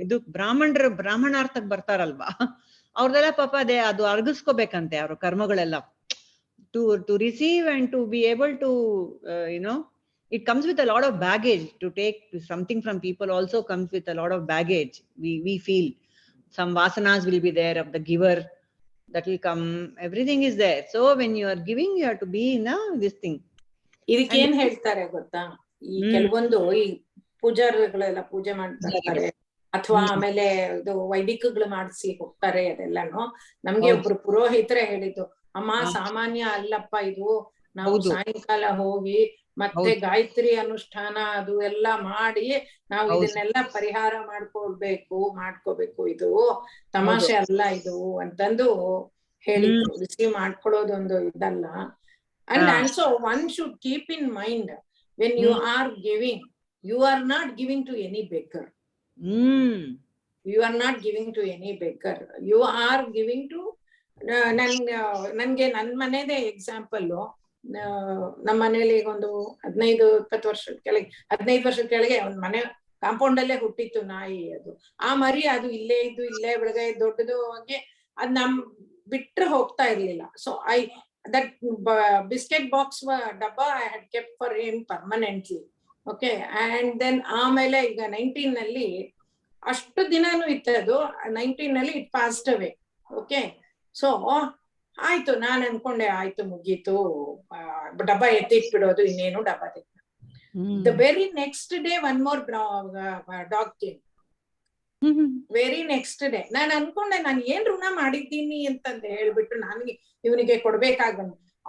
ಇದು ಬ್ರಾಹ್ಮಣಾರ್ಥಕ್ ಬರ್ತಾರಲ್ವಾ, ಅವ್ರದೆಲ್ಲ ಪಾಪ ಅದು ಅರ್ಗಿಸ್ಕೋಬೇಕಂತೆ ಅವ್ರ ಕರ್ಮಗಳೆಲ್ಲ. To receive and to be able to it comes with a lot of baggage. To take something from people also comes with a lot of baggage. We feel some vasanas will be there of the giver, that will come, everything is there. So when you are giving, you have to be in this thing. ಇದಕ್ಕೆ ಏನ್ ಹೇಳ್ತಾರೆ ಗೊತ್ತಾ, ಈ ಕೆಲವೊಂದು ಈ ಪೂಜಾರಿಗಳೆಲ್ಲ ಪೂಜೆ ಮಾಡ್ತಾರೆ, ಅಥವಾ ಆಮೇಲೆ ಇದು ವೈದಿಕಗಳು ಮಾಡಿಸಿ ಹೋಗ್ತಾರೆ, ಅದೆಲ್ಲಾನು ನಮ್ಗೆ ಒಬ್ರು ಪುರೋಹಿತರೇ ಹೇಳಿದ್ದು, ಅಮ್ಮ ಸಾಮಾನ್ಯ ಅಲ್ಲಪ್ಪ ಇದು, ನಾವು ಸಾಯಂಕಾಲ ಹೋಗಿ ಮತ್ತೆ ಗಾಯತ್ರಿ ಅನುಷ್ಠಾನ ಅದು ಎಲ್ಲ ಮಾಡಿ ನಾವು ಇದನ್ನೆಲ್ಲ ಪರಿಹಾರ ಮಾಡ್ಕೋಬೇಕು, ಇದು ತಮಾಷೆ ಅಲ್ಲ ಇದು ಅಂತಂದು ಹೇಳಿದ್ರು. ರಿಸೀವ್ ಮಾಡ್ಕೊಳ್ಳೋದೊಂದು ಇದಲ್ಲ. And also one should keep in mind, when you are giving, you are not giving to any beggar. You are not giving to any beggar, you are giving to, ನನ್ಗೆ ನನ್ ಮನೆದೇ ಎಕ್ಸಾಂಪಲ್. ನಮ್ಮ ಮನೇಲಿ ಈಗ ಒಂದು 15-20 ವರ್ಷದ ಕೆಳಗೆ ಒಂದ್ ಮನೆ ಕಾಂಪೌಂಡ್ ಅಲ್ಲೇ ಹುಟ್ಟಿತ್ತು ನಾಯಿ. ಅದು ಆ ಮರಿ ಅದು ಇಲ್ಲೇ ಬೆಳಗ್ಗೆ ದೊಡ್ಡದು ಹಾಗೆ ಅದ್ ನಮ್ ಬಿಟ್ರೆ ಹೋಗ್ತಾ ಇರ್ಲಿಲ್ಲ. So that biscuit box dabba I had kept for him permanently. Okay, and then ಆಮೇಲೆ ಈಗ 19 ನಲ್ಲಿ ಅಷ್ಟು ದಿನಾನು ಇತ್ತದು, 19 ನಲ್ಲಿ it passed away. Okay, so ಆಯ್ತು, ನಾನ್ ಅನ್ಕೊಂಡೆ ಆಯ್ತು ಮುಗೀತು, ಡಬ್ಬ ಎತ್ತಿಟ್ಬಿಡೋದು, ಇನ್ನೇನು ಡಬ್ಬ ತೆಗ್ದು. The very next day one more dog came. Very next day ನಾನು ಅನ್ಕೊಂಡೆ, ನಾನು ಏನ್ ಋಣ ಮಾಡಿದ್ದೀನಿ ಅಂತಂದು ಹೇಳ್ಬಿಟ್ಟು ನನಗೆ ಇವನಿಗೆ ಕೊಡ್ಬೇಕಾಗ,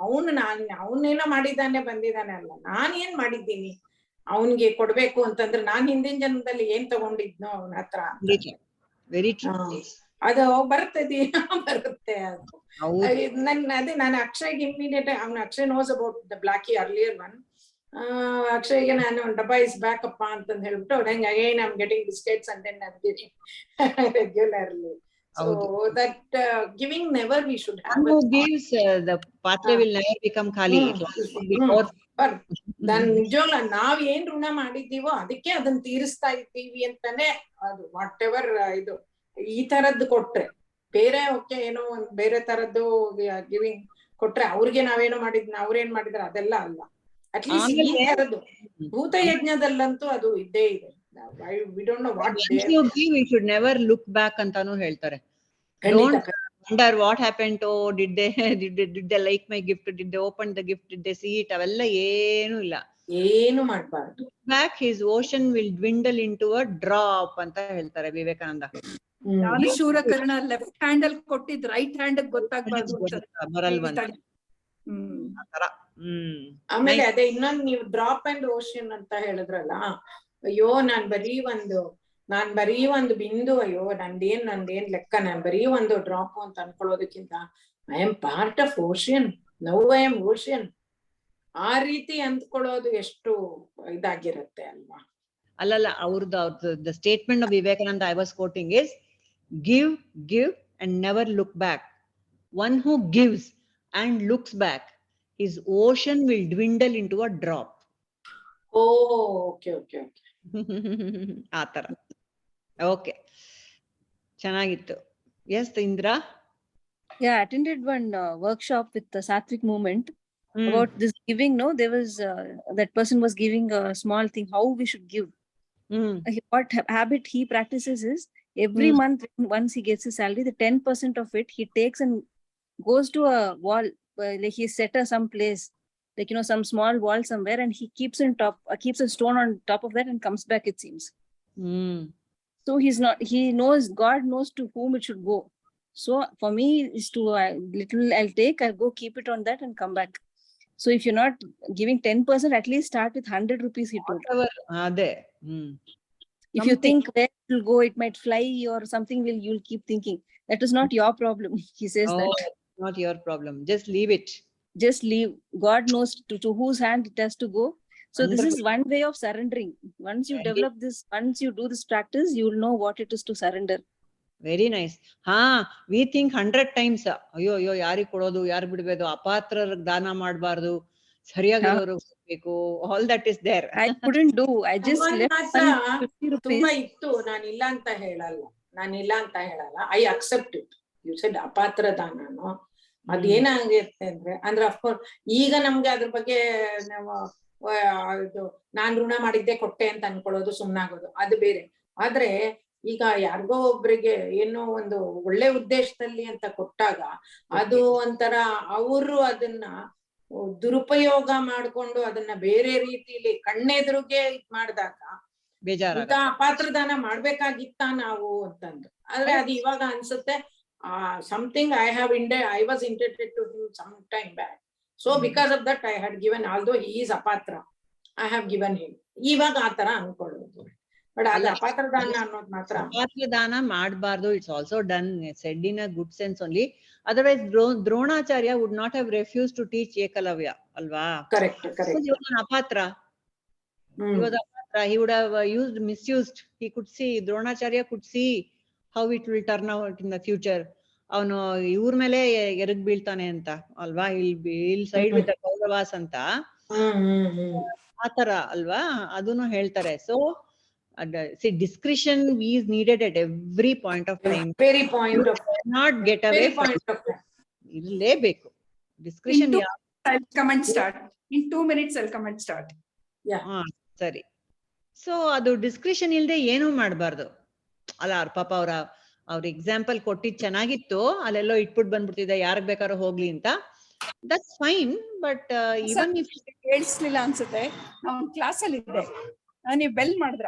ಅವನೇನೋ ಮಾಡಿದ್ದಾನೆ ಬಂದಿದ್ದಾನೆ ಅಲ್ಲ, ನಾನ್ ಏನ್ ಮಾಡಿದ್ದೀನಿ ಅವನ್ಗೆ ಕೊಡ್ಬೇಕು ಅಂತಂದ್ರೆ ನಾನ್ ಹಿಂದಿನ ಜನ್ಮದಲ್ಲಿ ಏನ್ ತಗೊಂಡಿದ್ನೋ ಅವನ ಹತ್ರ. ಅದು ಬರುತ್ತೆ ಅದು. ನಾನು ಅಕ್ಷಯ್ಗೆ immediate, Akshay knows about the blocky earlier one. ಅಕ್ಷಯ್ಗೆ ನಾನು ಡಬ್ಬಾ ಇಸ್ ಬ್ಯಾಕ್ ಅಪ್ಪ ಅಂತಂದು ಹೇಳ್ಬಿಟ್ಟು ನಂಗೆ again I am getting biscuits and then I am giving regularly. So that giving never we should have. Who gives the pathway will never become khali. Dan ನಿಜವಾಗ್ಲ ನಾವ್ ಏನ್ ಋಣ ಮಾಡಿದ್ದೀವೋ ಅದಕ್ಕೆ ಅದನ್ನ ತೀರಿಸ್ತಾ ಇದ್ದೀವಿ ಅಂತಾನೆ. ಅದು ವಾಟ್ ಎವರ್ ಇದು ಈ ತರದ್ದು ಕೊಟ್ರೆ ಬೇರೆ ಓಕೆ, ಏನೋ ಒಂದ್ ಬೇರೆ ತರದ್ದು ಗಿವಿಂಗ್ ಕೊಟ್ರೆ ಅವ್ರಿಗೆ ನಾವೇನೋ ಮಾಡಿದ್ನ ಅವ್ರೇನ್ ಮಾಡಿದ್ರ ಅದೆಲ್ಲ ಅಲ್ಲ. ಅಟ್ಲೀಸ್ಟ್ ಈ ತರದ್ದು ಭೂತ ಯಜ್ಞದಲ್ಲಂತೂ ಅದು ಇದ್ದೇ ಇದೆ. We don't know what we should never look back ಅಂತಾನು ಹೇಳ್ತಾರೆ. Don't wonder what happened. Oh, did they like my gift? Did they open the gift? Did they see it? ಅವೆಲ್ಲ ಏನು ಇಲ್ಲ, ಏನು ಮಾಡ್ಬಾರ್ದು. Back his ocean will dwindle into a drop ಅಂತ ಹೇಳ್ತಾರೆ ವಿವೇಕಾನಂದ. ನಾನು ಶೂರಕರ್ಣ ಲೆಫ್ಟ್ ಹ್ಯಾಂಡ್ ಅಲ್ಲಿ ಕೊಟ್ಟಿದ್ ರೈಟ್ ಹ್ಯಾಂಡ್ ಗೊತ್ತಾಗ್ಬಾರ್ದು ಬರಲ್ವಂತ. ಆಮೇಲೆ ಅದೇ ಇನ್ನೊಂದು ನೀವು ಡ್ರಾಪ್ ಅಂಡ್ ಓಷನ್ ಅಂತ ಹೇಳಿದ್ರಲ್ಲ, ಅಯ್ಯೋ ನಾನ್ ಬರೀ ಒಂದು ನಾನ್ ಬರೀ ಒಂದು ಬಿಂದು, ಅಯ್ಯೋ ನಂದೇನ್ ಲೆಕ್ಕ, ನಾನ್ ಬರೀ ಒಂದು ಡ್ರಾಪ್ ಅಂತ ಅನ್ಕೊಳ್ಳೋದಕ್ಕಿಂತ I am part of ocean, now I am ocean, ಆ ರೀತಿ ಅಂದ್ಕೊಳ್ಳೋದು ಎಷ್ಟು ಇದಾಗಿರುತ್ತೆ ಅಲ್ವಾ. ಅಲ್ಲಲ್ಲ, ಅವ್ರದ್ದು the statement of Vivekananda I was quoting is give and never look back. One who gives and looks back, his ocean will dwindle into a drop. Okay okay okay. ಆ ತರ. ಓಕೆ, ಚೆನ್ನಾಗಿತ್ತು. Yes Indra? Yeah, I attended one workshop with the Sattvic movement about this giving. No, there was that person was giving a small thing, how we should give. What habit he practices is every month, once he gets his salary, the 10% of it he takes and goes to a wall, like he set some place, like, you know, some small wall somewhere, and he keeps keeps a stone on top of that and comes back, it seems. So he knows, God knows to whom it should go. So for me is to little I'll take, I'll go keep it on that and come back. So if you're not giving 10%, at least start with 100 rupees, he told. If you think where it will go, it might fly or something, you'll keep thinking. That is not your problem. He says that. Not your problem. Just leave it. Just leave. God knows to whose hand it has to go. So this is one way of surrendering. Once you develop this, once you do this practice, you will know what it is to surrender. Very nice. We think 100 times. ಅಯ್ಯೋ ಯಾರಿಗೆ ಕೊಡೋದು, ಯಾರು ಬಿಡ್ಬೇಕು, ಅಪಾತ್ರ ದಾನ ಮಾಡಬಾರ್ದು, ಸರಿಯಾಗಿರೋರು ಬೇಕು. All that is there. I couldn't do. I just left 50 rupees. ತುಂಬಾ ಇತ್ತು. ನಾನಿಲ್ಲ ಅಂತ ಹೇಳಲ್ಲ. I accept it. You said ಅಪಾತ್ರ ದಾನನೋ, ಅದೇನಾಗಿರುತ್ತೆ ಅಂದ್ರೆ ಅಫ್ಕೋರ್ಸ್ ಈಗ ನಮ್ಗೆ ಅದ್ರ ಬಗ್ಗೆ ನಾನ್ ಋಣ ಮಾಡಿದ್ದೆ ಕೊಟ್ಟೆ ಅಂತ ಅನ್ಕೊಳ್ಳೋದು, ಸುಮ್ನಾಗೋದು, ಅದು ಬೇರೆ. ಆದ್ರೆ ಈಗ ಯಾರಿಗೋ ಒಬ್ರಿಗೆ ಏನೋ ಒಂದು ಒಳ್ಳೆ ಉದ್ದೇಶದಲ್ಲಿ ಅಂತ ಕೊಟ್ಟಾಗ ಅದು ಒಂಥರ ಅವರು ಅದನ್ನ ದುರುಪಯೋಗ ಮಾಡ್ಕೊಂಡು ಅದನ್ನ ಬೇರೆ ರೀತಿಲಿ ಕಣ್ಣೆದುರುಗೆ ಮಾಡಿದಾಗ ಇಂತ ಅಪಾತ್ರದಾನ ಮಾಡ್ಬೇಕಾಗಿತ್ತ ನಾವು ಅಂತಂದು. ಆದ್ರೆ ಅದು ಇವಾಗ ಅನ್ಸುತ್ತೆ something I was indebted to him some time back. So because of that I had given, although he is apatra, I have given him. ಇವಾಗ ಆತರ ಅನ್ಕೊಳ್ಳೋದು. ಬಟ್ ಅದು ಅಪಾತ್ರ ದಾನ ಅನ್ನೋದು ಮಾತ್ರ ಅಪಾತ್ರ ದಾನ ಮಾಡಬಾರ್ದು. It's also done said in a good sense only. Otherwise Dronacharya would not have refuse to teach Ekalavya ಅಲ್ವಾ? ಕರೆಕ್ಟ್. ಅಪಾತ್ರ, he would have misused. He could see, Dronacharya could see how it will turn out in the future. ಅವನು ಇವ್ರ ಮೇಲೆ ಎರಗ್ ಬೀಳ್ತಾನೆ ಅಂತ ಅಲ್ವಾ, ಇಲ್ side with Kauravas ಅಂತ ಆತರ ಅಲ್ವಾ, ಅದನ್ನು ಹೇಳ್ತಾರೆ. So discretion is needed at every point of time. Very point of not get away from ಇರಲೇಬೇಕು discretion. I'll come and start in 2 minutes. I'll come and start. ಸರಿ. ಸೊ ಅದು ಡಿಸ್ಕ್ರಿಷನ್ ಇಲ್ದೆ ಏನೂ ಮಾಡಬಾರ್ದು ಅಲ್ಲ. ಅವ್ರ ಪಾಪ ಅವ್ರ ಎಕ್ಸಾಂಪಲ್ ಕೊಟ್ಟಿದ್ ಚೆನ್ನಾಗಿತ್ತು, ಅಲ್ಲೆಲ್ಲೋ ಇಟ್ಬಿಟ್ಟು ಬಂದ್ಬಿಡ್ತಿದ್ದೆ ಯಾರಿಗ್ ಬೇಕಾದ್ರೂ ಹೋಗ್ಲಿ ಅಂತ. That's fine. But even if ಕೇಳಿಸ್ಲಿಲ್ಲ ಅನ್ಸುತ್ತೆ, ನಾವು ಕ್ಲಾಸ್ ಅಲ್ಲಿ ಇದ್ದೆ, ನೀವು ಬೆಲ್ ಮಾಡಿದ್ರ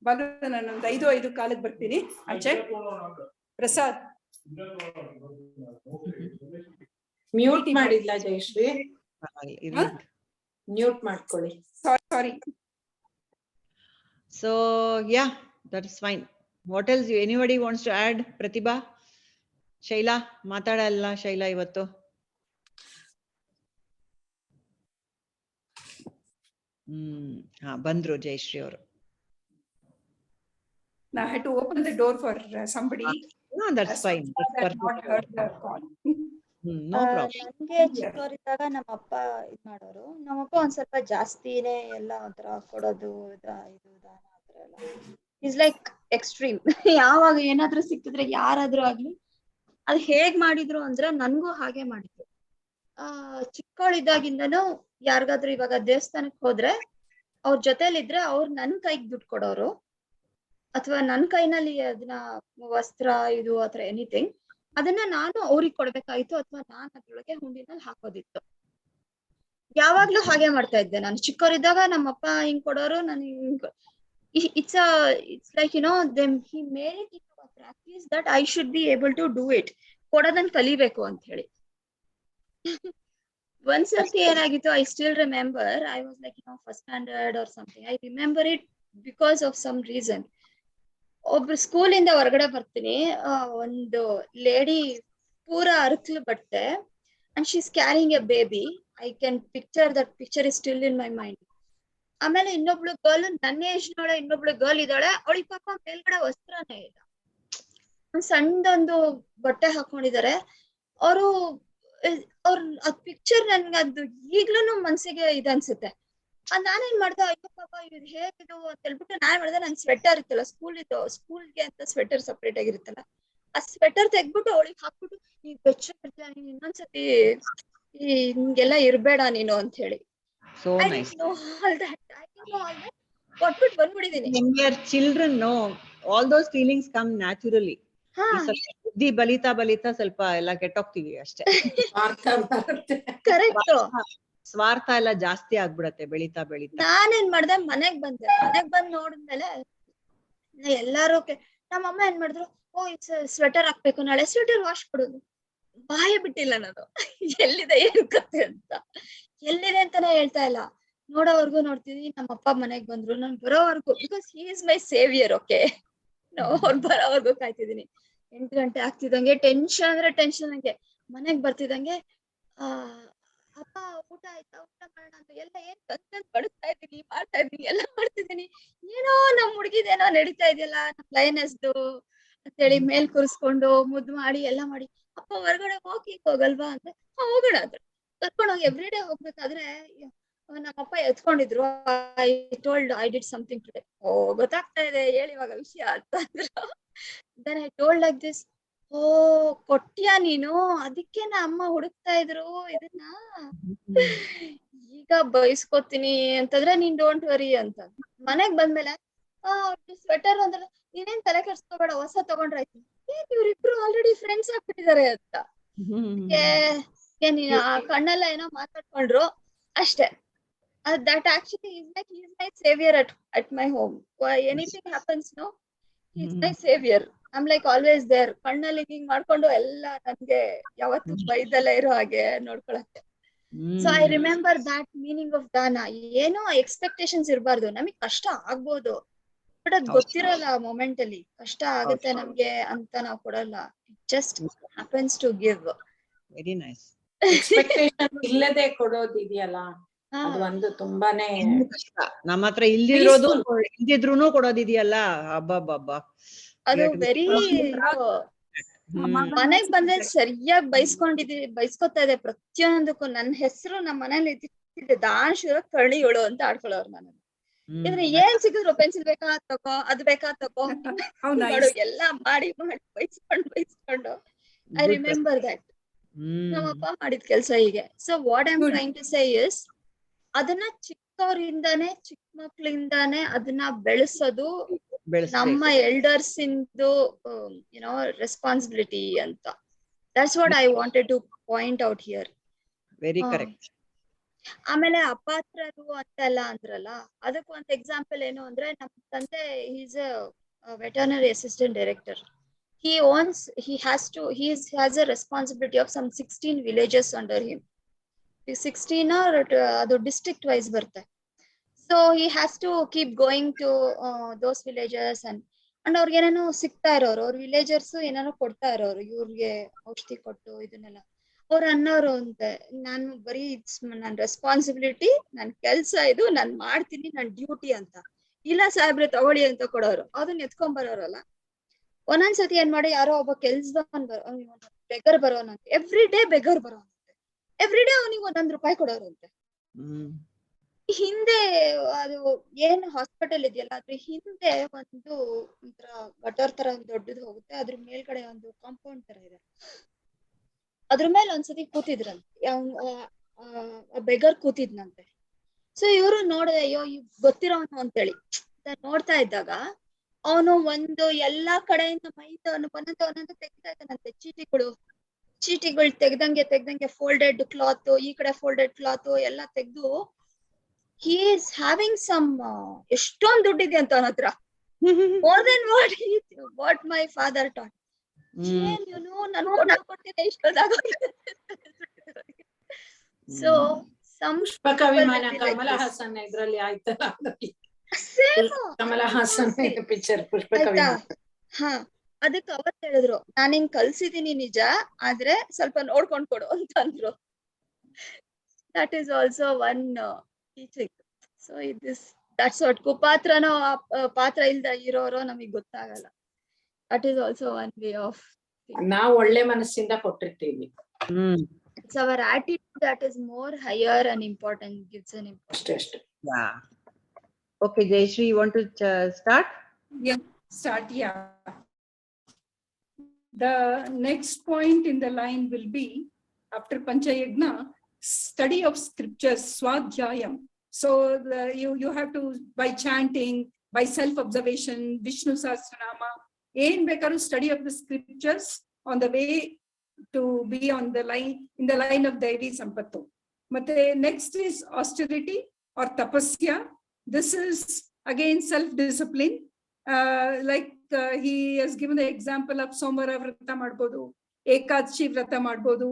ಬಂದು ನಾನೊಂದು 5 ಕಾಲಕ್ಕೆ ಬರ್ತೀನಿ ಆಚೆ. ಪ್ರಸಾದ್ ಮ್ಯೂಟ್ ಮಾಡಿಲ್ಲ ಜಯಶ್ರೀ, ಮ್ಯೂಟ್ ಮಾಡ್ಕೊಳ್ಳಿ. ಸಾರಿ. So yeah, that is fine. What else anybody wants to add? Pratibha, Shaila ಮಾತಾಡಲ್ಲ. ಶೈಲಾ ಇವತ್ತು ಬಂದ್ರು ಜಯಶ್ರೀ ಅವರು. I had to open the door for somebody. No, that's fine. That's perfect. No problem. ನನ್ಗೆ ಚಿಕ್ಕವರಿದ್ದಾಗ ನಮ್ಮಪ್ಪ ಇದ್ ಮಾಡೋರು. ನಮ್ಮಪ್ಪ ಒಂದ್ ಸ್ವಲ್ಪ ಜಾಸ್ತಿನೇ ಎಲ್ಲ ಒಂಥರ ಕೊಡೋದು, ಇದು ದಾನ ಆತರ ಎಲ್ಲ. Is like extreme. ಯಾವಾಗ ಏನಾದ್ರೂ ಸಿಕ್ಕಿದ್ರೆ ಯಾರಾದ್ರೂ ಆಗ್ಲಿ ಅದ್ ಹೇಗ್ ಮಾಡಿದ್ರು ಅಂದ್ರೆ ನನ್ಗೂ ಹಾಗೆ ಮಾಡಿದ್ರು. ಚಿಕ್ಕವಳಿದ್ದಾಗಿಂದನೂ ಯಾರಿಗಾದ್ರೂ ಇವಾಗ ದೇವಸ್ಥಾನಕ್ ಹೋದ್ರೆ ಅವ್ರ ಜೊತೆಲಿದ್ರೆ ಅವ್ರು ನನ್ ಕೈಗೆ ದುಡ್ಡು ಕೊಡೋರು, ಅಥವಾ ನನ್ ಕೈನಲ್ಲಿ ಅದನ್ನ ವಸ್ತ್ರ ಇದು ಆತರ ಎನಿಥಿಂಗ್ ಅದನ್ನ ನಾನು ಅವ್ರಿಗೆ ಕೊಡ್ಬೇಕಾಯ್ತು, ಅಥವಾ ನಾನ್ ಅದ್ರೊಳಗೆ ಹುಂಡಿನಲ್ಲಿ ಹಾಕೋದಿತ್ತು. ಯಾವಾಗ್ಲೂ ಹಾಗೆ ಮಾಡ್ತಾ ಇದ್ದೆ ನಾನು. ಚಿಕ್ಕವರಿದ್ದಾಗ ನಮ್ಮಪ್ಪ ಹಿಂಗ್ ಕೊಡೋರು, ನಾನು it's like, you know, he made it into a practice that I should be able to do it. ಕೊಡೋದನ್ನ ಕಲಿಬೇಕು ಅಂತ ಹೇಳಿ. ಒಂದ್ಸರ್ತಿ ಏನಾಗಿತ್ತು, I still remember, I was like first standard or something. I remember it because of some reason. ಒಬ್ರು ಸ್ಕೂಲಿಂದ ಹೊರಗಡೆ ಬರ್ತೀನಿ, ಒಂದು ಲೇಡಿ ಪೂರಾ ಅರ್ಕ್ಲು ಬಟ್ಟೆ, and she is carrying a baby. I can picture that picture is still in my mind. ಆಮೇಲೆ ಇನ್ನೊಬ್ಳು ಗರ್ಲ್, ನನ್ನ ಏಜ್ನೊಳೆ ಇನ್ನೊಬ್ಳು ಗರ್ಲ್ ಇದ್ದಾಳೆ, ಅವಳಿಗೆ ಪಾಪ ಮೇಲ್ಗಡೆ ವಸ್ತ್ರನೇ ಇಲ್ಲ, ಸಣ್ಣದೊಂದು ಬಟ್ಟೆ ಹಾಕೊಂಡಿದ್ದಾರೆ ಅವರು. ಅದ್ ಪಿಕ್ಚರ್ ನನ್ಗೆ ಅದು ಈಗ್ಲೂ ಮನ್ಸಿಗೆ ಇದನ್ಸುತ್ತೆ. ನಾನೇನ್ ಮಾಡ್ದೆ, ಅಯ್ಯೋ ಪಾಪ ಇದು ಹೇಗಿದು ಅಂತ ಹೇಳ್ಬಿಟ್ಟು ನಾನ್ ಮಾಡ್ದೆ, ನನ್ ಸ್ವೆಟರ್ ಇತ್ತಲ್ಲ ಸ್ಕೂಲ್ಗೆ ಅಂತ ಸ್ವೆಟರ್ ಸಪ್ರೇಟ್ ಆಗಿರುತ್ತಲ್ಲ, ಆ ಸ್ವೆಟರ್ ತೆಗ್ಬಿಟ್ಟು ಅವಳಿಗೆ ಹಾಕ್ಬಿಟ್ಟು, ಈ ಬೆಚ್ಚ ನೀನ್ ಇನ್ನೊಂದ್ಸತಿ ಹಿಂಗೆಲ್ಲ ಇರ್ಬೇಡ ನೀನು ಅಂತ ಹೇಳಿ ಕೊಟ್ಬಿಟ್ಟು ಬಂದ್ಬಿಟ್ಟಿದೀನಿ. When we are children, no, all those feelings come naturally. ಬುದ್ಧಿ ಬಲಿತಾ ಸ್ವಲ್ಪ ಎಲ್ಲ ಕೆಟ್ಟೋಗ್ತೀವಿ ಅಷ್ಟೇ. ಕರೆಕ್ಟ್. ಸ್ವಾರ್ಥ ಎಲ್ಲ ಜಾಸ್ತಿ ಆಗ್ಬಿಡತ್ತೆ ಬೆಳಿತಾ. ನಾನೇನ್ ಮಾಡ್ದೆ, ಮನೆಗ್ ಬಂದ್ ನೋಡಿದ್ಮೇಲೆ ಎಲ್ಲಾರು ನಮ್ಮಮ್ಮ ಏನ್ ಮಾಡಿದ್ರು, ಓ ಸ್ವೆಟರ್ ಹಾಕ್ಬೇಕು, ನಾಳೆ ಸ್ವೆಟರ್ ವಾಶ್ ಕೊಡೋದು. ಬಾಯ ಬಿಟ್ಟಿಲ್ಲ ನಾನು, ಎಲ್ಲಿದೆ ಏನ್ ಕತೆ ಅಂತ. ಎಲ್ಲಿದೆ ಅಂತಾನೆ ಹೇಳ್ತಾ ಇಲ್ಲ. ನೋಡೋವರ್ಗು ನೋಡ್ತಿದೀನಿ, ನಮ್ಮಪ್ಪ ಮನೆಗ್ ಬಂದ್ರು, ನಾನ್ ಬರೋವರ್ಗು, because he is my saviour. Okay, ಅವ್ರು ಬರೋವರ್ಗು ಕಾಯ್ತಿದೀನಿ. 8 ಗಂಟೆ ಆಗ್ತಿದಂಗೆ ಟೆನ್ಷನ್ ಅಂದ್ರೆ ಟೆನ್ಷನ್. ನಂಗೆ ಮನೆಗ್ ಬರ್ತಿದಂಗೆ ಅಪ್ಪ ಊಟ ಆಯ್ತಾ, ಊಟ ಮಾಡೋಣ ಅಂತ ಎಲ್ಲ ಏನ್ ತಂದ್ ಬಡಿಸ್ತಾ ಇದೀನಿ, ಮಾಡ್ತಾ ಇದೀನಿ, ಎಲ್ಲ ಮಾಡ್ತಿದೀನಿ. ಏನೋ ನಮ್ ಹುಡ್ಗಿದೇನೋ ನಡೀತಾ ಇದೆಯಲ್ಲ, ನಮ್ ಲೈನಸ್ದು ಅಂತೇಳಿ ಮೇಲ್ ಕೂರಿಸ್ಕೊಂಡು ಮುದ್ದು ಮಾಡಿ ಎಲ್ಲ ಮಾಡಿ, ಅಪ್ಪ ಹೊರಗಡೆ ಹೋಗಲ್ವಾ ಅಂದ್ರೆ, ಹೋಗೋಣ ಅಂದ್ರೆ ಕರ್ಕೊಂಡೋಗಿ ಎವ್ರಿ ಡೇ ಹೋಗ್ಬೇಕಾದ್ರೆ ನಮ್ಮಪ್ಪ ಎತ್ಕೊಂಡಿದ್ರು. I did something today. ಗೊತ್ತಾಗ್ತಾ ಇದೆ, ಹೇಳಿ ಇವಾಗ ವಿಷಯ ಅಂತ ಅಂದ್ರು. Then I told like this, ಓ ಕೊಟ್ಯಾ ನೀನು, ಅದಕ್ಕೆ ಅಮ್ಮ ಹುಡುಕ್ತಾ ಇದ್ರು ಇದನ್ನ, ಈಗ ಬಯಸ್ಕೊತೀನಿ ಅಂತಂದ್ರೆ ನೀನ್ ಡೋಂಟ್ ವರಿ ಅಂತ. ಮನೆಗ್ ಬಂದ್ಮೇಲೆ ಸ್ವೆಟರ್ ಅಂದ್ರೆ, ನೀನೇನ್ ತಲೆ ಕೆಡ್ಸ್ಕೋಬೇಡ, ಹೊಸ ತಗೊಂಡ್ರಾಯ್ತು. ಇವ್ರಿಬ್ರು ಆಲ್ರೆಡಿ ಫ್ರೆಂಡ್ಸ್ ಆಗ್ಬಿಟ್ಟಿದ್ದಾರೆ ಅಂತ. ನೀನ್ ಆ ಕಣ್ಣೆಲ್ಲ ಏನೋ ಮಾತಾಡ್ಕೊಂಡ್ರು ಅಷ್ಟೇ. That actually is like, he is my savior at my home. Anything happens, no, he is my savior. I'm like always there. ಕಣ್ಣಲ್ಲಿ ಹಿಂಗ್ ಮಾಡ್ಕೊಂಡು ಎಲ್ಲ ನನ್ಗೆ ಯಾವತ್ತು ಬೈದಲ್ಲೇ ಇರೋ ಹಾಗೆ ನೋಡ್ಕೊಳಕ್ಕೆ. So I remember that meaning of dana. ಏನೋ ಎಕ್ಸ್ಪೆಕ್ಟೇಷನ್ಸ್ ಇರಬಾರ್ದು, ನಮಗ್ ಕಷ್ಟ ಆಗ್ಬೋದು, ಬಟ್ ಅದ್ ಗೊತ್ತಿರಲ್ಲ ಮೊಮೆಂಟ್ ಅಲ್ಲಿ ಕಷ್ಟ ಆಗುತ್ತೆ ನಮ್ಗೆ ಅಂತ ನಾವ್ ಕೊಡಲ್ಲ. Just happens to give. Very nice. Expectation ಇಲ್ಲದೆ ಕೊಡೋದಿದೆಯಲ್ಲ, ಅದು ಒಂದು ತುಂಬಾನೇ ಕಷ್ಟ. ನಮ್ಮ ಹತ್ರ ಇಲ್ದಿದ್ರುನು ಕೊಡೋದಿದೆಯಲ್ಲ, ಹಬ್ಬ ಅದು ವೆರಿ. ಮನೆಗ್ ಬಂದ್ರೆ ಸರಿಯಾಗಿ ಬೈಸ್ಕೊತಾ ಇದೆ ಪ್ರತಿಯೊಂದಕ್ಕೂ. ನನ್ ಹೆಸರು ನಮ್ಮ ಮನೇಲಿ ಇದ್ದಿದ್ದೆ ದಾನ್ಶೂರ ಕರ್ಣಿಗಳು ಅಂತ ಆಡ್ಕೊಳ್ಳೋರು ನಾನು. ಇದ್ರೆ ಏನ್ ಸಿಕ್ಕಿದ್ರು, ಪೆನ್ಸಿಲ್ ಬೇಕಾ ತಗೋ, ಅದು ಬೇಕಾ ತಗೋ, ಎಲ್ಲ ಮಾಡಿ ಬೈಸ್ಕೊಂಡು ಐ ರಿಮೆಂಬರ್ ದಟ್. ನಮ್ಮಪ್ಪ ಮಾಡಿದ ಕೆಲ್ಸ ಹೀಗೆ. So what I am trying to say is, ಅದನ್ನ ಚಿಕ್ಕ ಮಕ್ಳಿಂದಾನೆ ಅದನ್ನ ಬೆಳೆಸೋದು ನಮ್ಮ ಎಲ್ಡರ್ಸ್ ಇಂದು ರೆಸ್ಪಾನ್ಸಿಬಿಲಿಟಿ ಅಂತ. That's what I wanted to point out here. Very correct. ಆಮೇಲೆ ಅಪಾತ್ರರು ಅಂತೆಲ್ಲ ಅಂದ್ರಲ್ಲ, ಅದಕ್ಕೆ ಒಂದು ಎಕ್ಸಾಂಪಲ್ ಏನು ಅಂದ್ರೆ, ನಮ್ ತಂದೆ is a veterinary assistant director. He has a responsibility of some 16 villages under him. 16 or ಅದು district wise ಬರುತ್ತೆ. So he has to keep going to those villages and ಅವ್ರಿಗೆ ಏನೇನೋ ಸಿಗ್ತಾ ಇರೋರು, ಅವ್ರ ವಿಲೇಜರ್ಸ್ ಏನೇನೋ ಕೊಡ್ತಾ ಇರೋರು, ಇವ್ರಿಗೆ ಔಷಧಿ ಕೊಟ್ಟು ಇದನ್ನೆಲ್ಲ ಅವ್ರು ಅನ್ನೋರು ಅಂತೆ. ನಾನು ಬರೀ ನನ್ ರೆಸ್ಪಾನ್ಸಿಬಿಲಿಟಿ, ನನ್ ಕೆಲ್ಸ ಇದು, ನಾನ್ ಮಾಡ್ತೀನಿ, ನನ್ ಡ್ಯೂಟಿ ಅಂತ. ಇಲ್ಲ ಸಾಹೇಬ್ರೆ ತಗೊಳ್ಳಿ ಅಂತ ಕೊಡೋರು, ಅದನ್ನ ಎತ್ಕೊಂಡ್ ಬರೋರಲ್ಲ. ಒಂದೊಂದ್ಸತಿ ಏನ್ ಮಾಡಿ, ಯಾರೋ ಒಬ್ಬ ಕೆಲ್ಸದವನ್ ಬೆಗರ್ ಬರೋನಂತೆ, ಎವ್ರಿ ಡೇ ಬೆಗರ್ ಬರೋನಂತೆ, ಎವ್ರಿ ಡೇ ಅವನಿಗೆ ₹1 ಕೊಡೋರಂತೆ. ಹಿಂದೆ ಅದು ಏನ್ ಹಾಸ್ಪಿಟಲ್ ಇದೆಯಲ್ಲ, ಅದ್ರ ಹಿಂದೆ ಒಂದು ಒಂಥರ ಗಟರ್ ತರ ದೊಡ್ಡದು ಹೋಗುತ್ತೆ, ಅದ್ರ ಮೇಲ್ಗಡೆ ಒಂದು ಕಾಂಪೌಂಡ್ ತರ ಇದೆ. ಅದ್ರ ಮೇಲೆ ಒಂದ್ಸತಿ ಕೂತಿದ್ರಂತೆ, ಬೆಗರ್ ಕೂತಿದ್ನಂತೆ. ಸೊ ಇವ್ರು ನೋಡಿದೆ, ಅಯ್ಯೋ ಗೊತ್ತಿರೋನು ಅಂತೇಳಿ ನೋಡ್ತಾ ಇದ್ದಾಗ, ಅವನು ಒಂದು ಎಲ್ಲಾ ಕಡೆಯಿಂದ ಒಂದೊಂದು ತೆಗಿತಾ ಇದ್ದಾನಂತೆ. ಚೀಟಿಗಳು ತೆಗ್ದಂಗೆ ಫೋಲ್ಡೆಡ್ ಕ್ಲಾತ್, ಈ ಕಡೆ ಫೋಲ್ಡೆಡ್ ಕ್ಲಾತ್ ಎಲ್ಲ ತೆಗ್ದು, he is having some ಎಷ್ಟೊಂದು ದುಡ್ಡಿದೆ ಅಂತ ಅವನ ಹತ್ರ, more than what my father taught. ನಾನು ಕೊಡ್ತೀನಿ ಇಷ್ಟೊಂದಾಗ. So some ಪುಷ್ಪಕವಿಮಾನ people will be Kamala like this. Haasan ಇದ್ರಲ್ಲಿ ಆಯ್ತಲ್ಲ Same. ಕಮಲ ಹಾಸನ್ ಪಿಕ್ಚರ್ ಆಯ್ತಾ? ಪುಷ್ಪಕವಿಮಾನ. ಹಾ, ಅದಕ್ಕೆ ಅವತ್ತು ಹೇಳಿದ್ರು, ನಾನು ಹಿಂಗ್ ಕಲ್ಸಿದೀನಿ ನಿಜ, ಆದ್ರೆ ಸ್ವಲ್ಪ ನೋಡ್ಕೊಂಡ್ ಕೊಡು ಅಂತ ಅಂದ್ರು. That is also one teaching. So that's what ಕುಪಾತ್ರನೋ ಪಾತ್ರ ಇಲ್ದ ಇರೋರೋ ನಮಗ್ ಗೊತ್ತಾಗಲ್ಲ. That is also one way of ನಾವು ಒಳ್ಳೆ ಮನಸ್ಸಿಂದ ಕೊಟ್ಟಿರ್ತೀವಿ. It's our attitude that is more higher and important, gives an importance. ಅಷ್ಟೇ. Yeah. Okay, Jayashree, you want to start? Yeah, start. Yeah. The next point in the line will be, after Panchayagna, study of scriptures, Swadhyayam. So you have to, by chanting, by self-observation, Vishnu Sahasranama, in study of the scriptures on the way to be on the line, in the line of Daivi Sampattu. Mate next is austerity or tapasya. This is again self-discipline. He has given the example of Somvara Vrata Madbodu, Ekadashi Vrata Madbodu.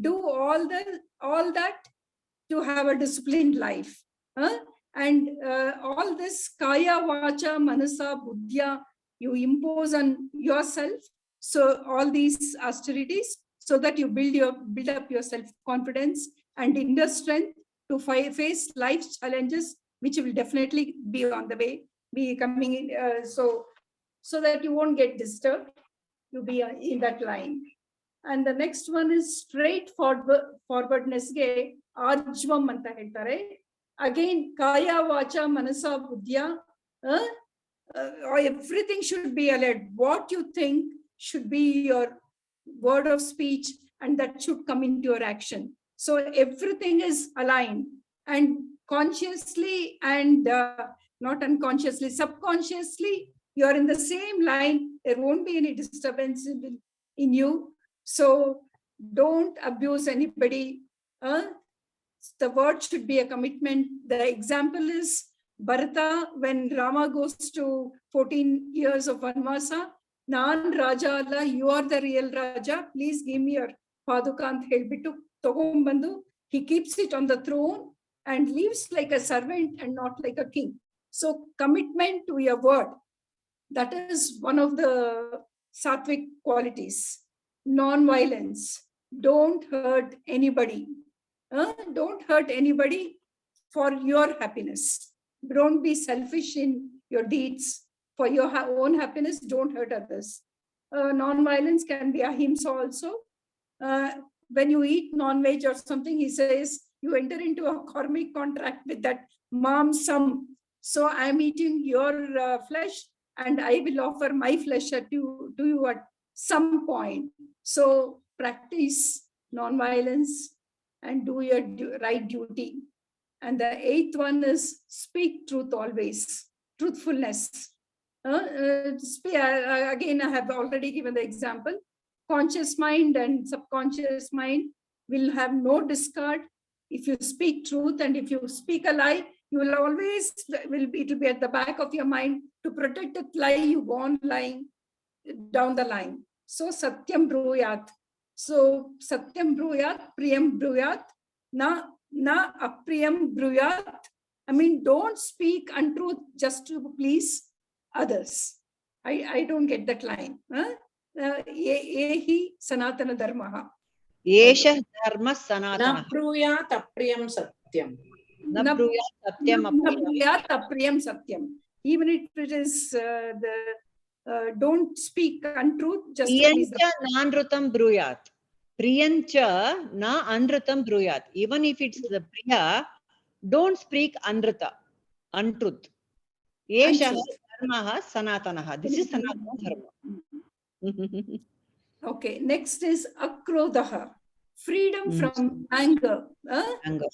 Do all that to have a disciplined life. And all this Kaya, Vacha, Manasa, Buddhya, you impose on yourself. So all these austerities, so that you build up your self-confidence and inner strength to face life's challenges, which will definitely be on the way, be coming in, so that you won't get disturbed, you be in that line. And the next one is straightforwardness ge arjvam anta heltare. Again, Kaya, Vacha, Manasa, Buddhya, everything should be alert. What you think should be your word of speech, and that should come into your action. So everything is aligned, and consciously and not unconsciously, subconsciously, you are in the same line. There won't be any disturbance in you. So don't abuse anybody. The word should be a commitment. The example is Bharata, when Rama goes to 14 years of Vanvasa, Nan Raja Allah, you are the real Raja. Please give me your Padukant Helbitu Togombandu. He keeps it on the throne and lives like a servant and not like a king. So commitment to your word. That is one of the sattvic qualities. Non-violence. Don't hurt anybody. Don't hurt anybody for your happiness. Don't be selfish in your deeds. For your own happiness, don't hurt others. Non-violence can be ahimsa also. When you eat non-veg or something, he says, you enter into a karmic contract with that mamsam. So I am eating your flesh, and I will offer my flesh to you at some point. So practice non-violence and do your right duty. And the 8th one is speak truth always. Truthfulness. Again, I have already given the example. Conscious mind and subconscious mind will have no discard. If you speak truth and if you speak a lie, you will always, it will be at the back of your mind. To protect that lie, you go on lying down the line. So satyam bruyat. So satyam bruyat, priyam bruyat, na apriyam bruyat. I mean, don't speak untruth just to please others. I don't get that line. Ehi sanatana dharmaha. Esha dharma sanatana. Na bruyat apriyam satyam. Na bruyat satyam Na bruyat apriyam satyam. Even if it is don't speak untruth, just Priyancha nanrutam bruyat. Priyancha na anrutam bruyat. Even if it's the priya, don't speak untruth. Esha dharmaha sanatanaha. This is sanatana dharma. Okay, next is akrodaha. Freedom from anger. Anger.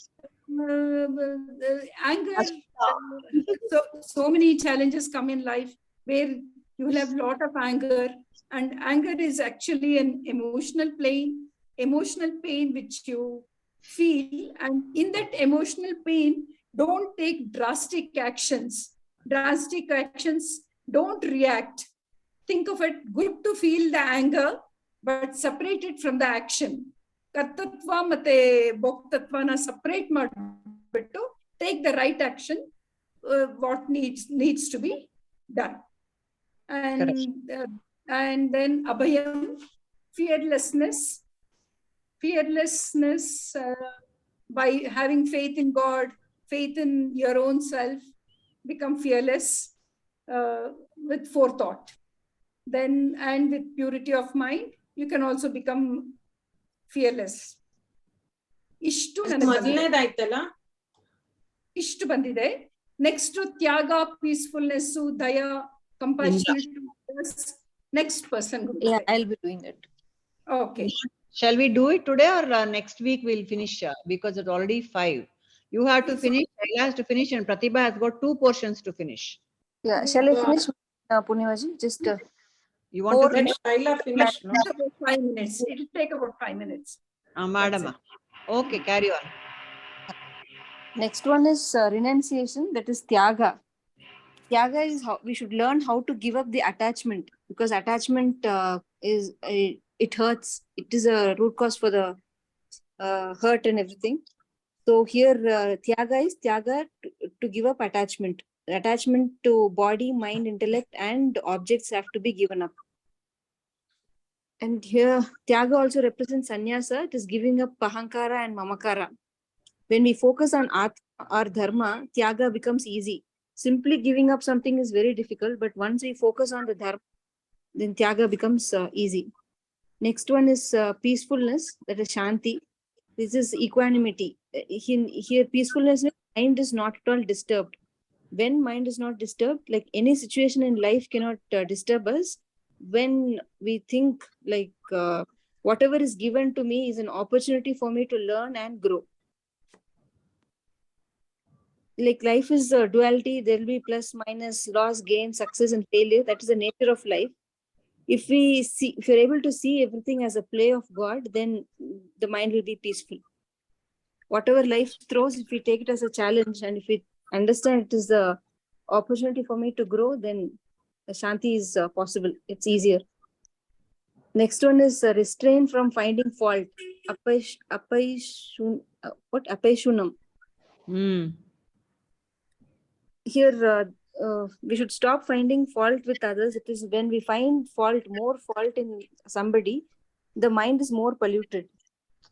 So many challenges come in life where you will have a lot of anger, and anger is actually an emotional pain which you feel, and in that emotional pain, don't take drastic actions. Don't react. Think of it, good to feel the anger, but separate it from the action. ಕರ್ತೃತ್ವ ಮತ್ತೆ ಭೋಕ್ತತ್ವನ separate ಮಾಡಿಬಿಟ್ಟು take the right action what needs to be done. And then abhayam, fearlessness by having faith in God, faith in your own self, become fearless with forethought. Then, and with purity of mind, you can also become fearless. Ishtu ಮೊದಲನೇದಾಯ್ತಲ್ಲ, ishtu bandide. Next to tyaga, peacefulness, daya, compassion to others. Next person. Yeah, I'll be doing it. Okay. Shall we do it today or next week we'll finish because it's already 5. You have to finish, Shaila has to finish, and Pratibha has got 2 portions to finish. Yeah, shall I finish, Purnayoga-ji? Just You want to finish? Shaila finish, no? About 5 minutes. It will take about 5 minutes. Madam. Okay, carry on. next one is renunciation, that is tyaga. Tyaga is how we should learn how to give up the attachment, because attachment it hurts. It is a root cause for the hurt and everything. So here tyaga is to give up attachment. Attachment to body, mind, intellect, and objects have to be given up. And here tyaga also represents sannyasa. It is giving up ahankara and mamakara. When we focus on our dharma, tyaga becomes easy. Simply giving up something is very difficult, but once we focus on the dharma, then tyaga becomes easy. Next one is peacefulness, that is shanti. This is equanimity. Here peacefulness, mind is not at all disturbed. When mind is not disturbed, like any situation in life cannot disturb us. When we think like whatever is given to me is an opportunity for me to learn and grow. Like life is a duality, there will be plus, minus, loss, gain, success, and failure. That is the nature of life. If you're able to see everything as a play of God, then the mind will be peaceful. Whatever life throws, if we take it as a challenge and if we understand it is the opportunity for me to grow, then the shanti is possible. It's easier. Next one is restrain from finding fault. Apaishunam. Here we should stop finding fault with others. It is when we find more fault in somebody, the mind is more polluted.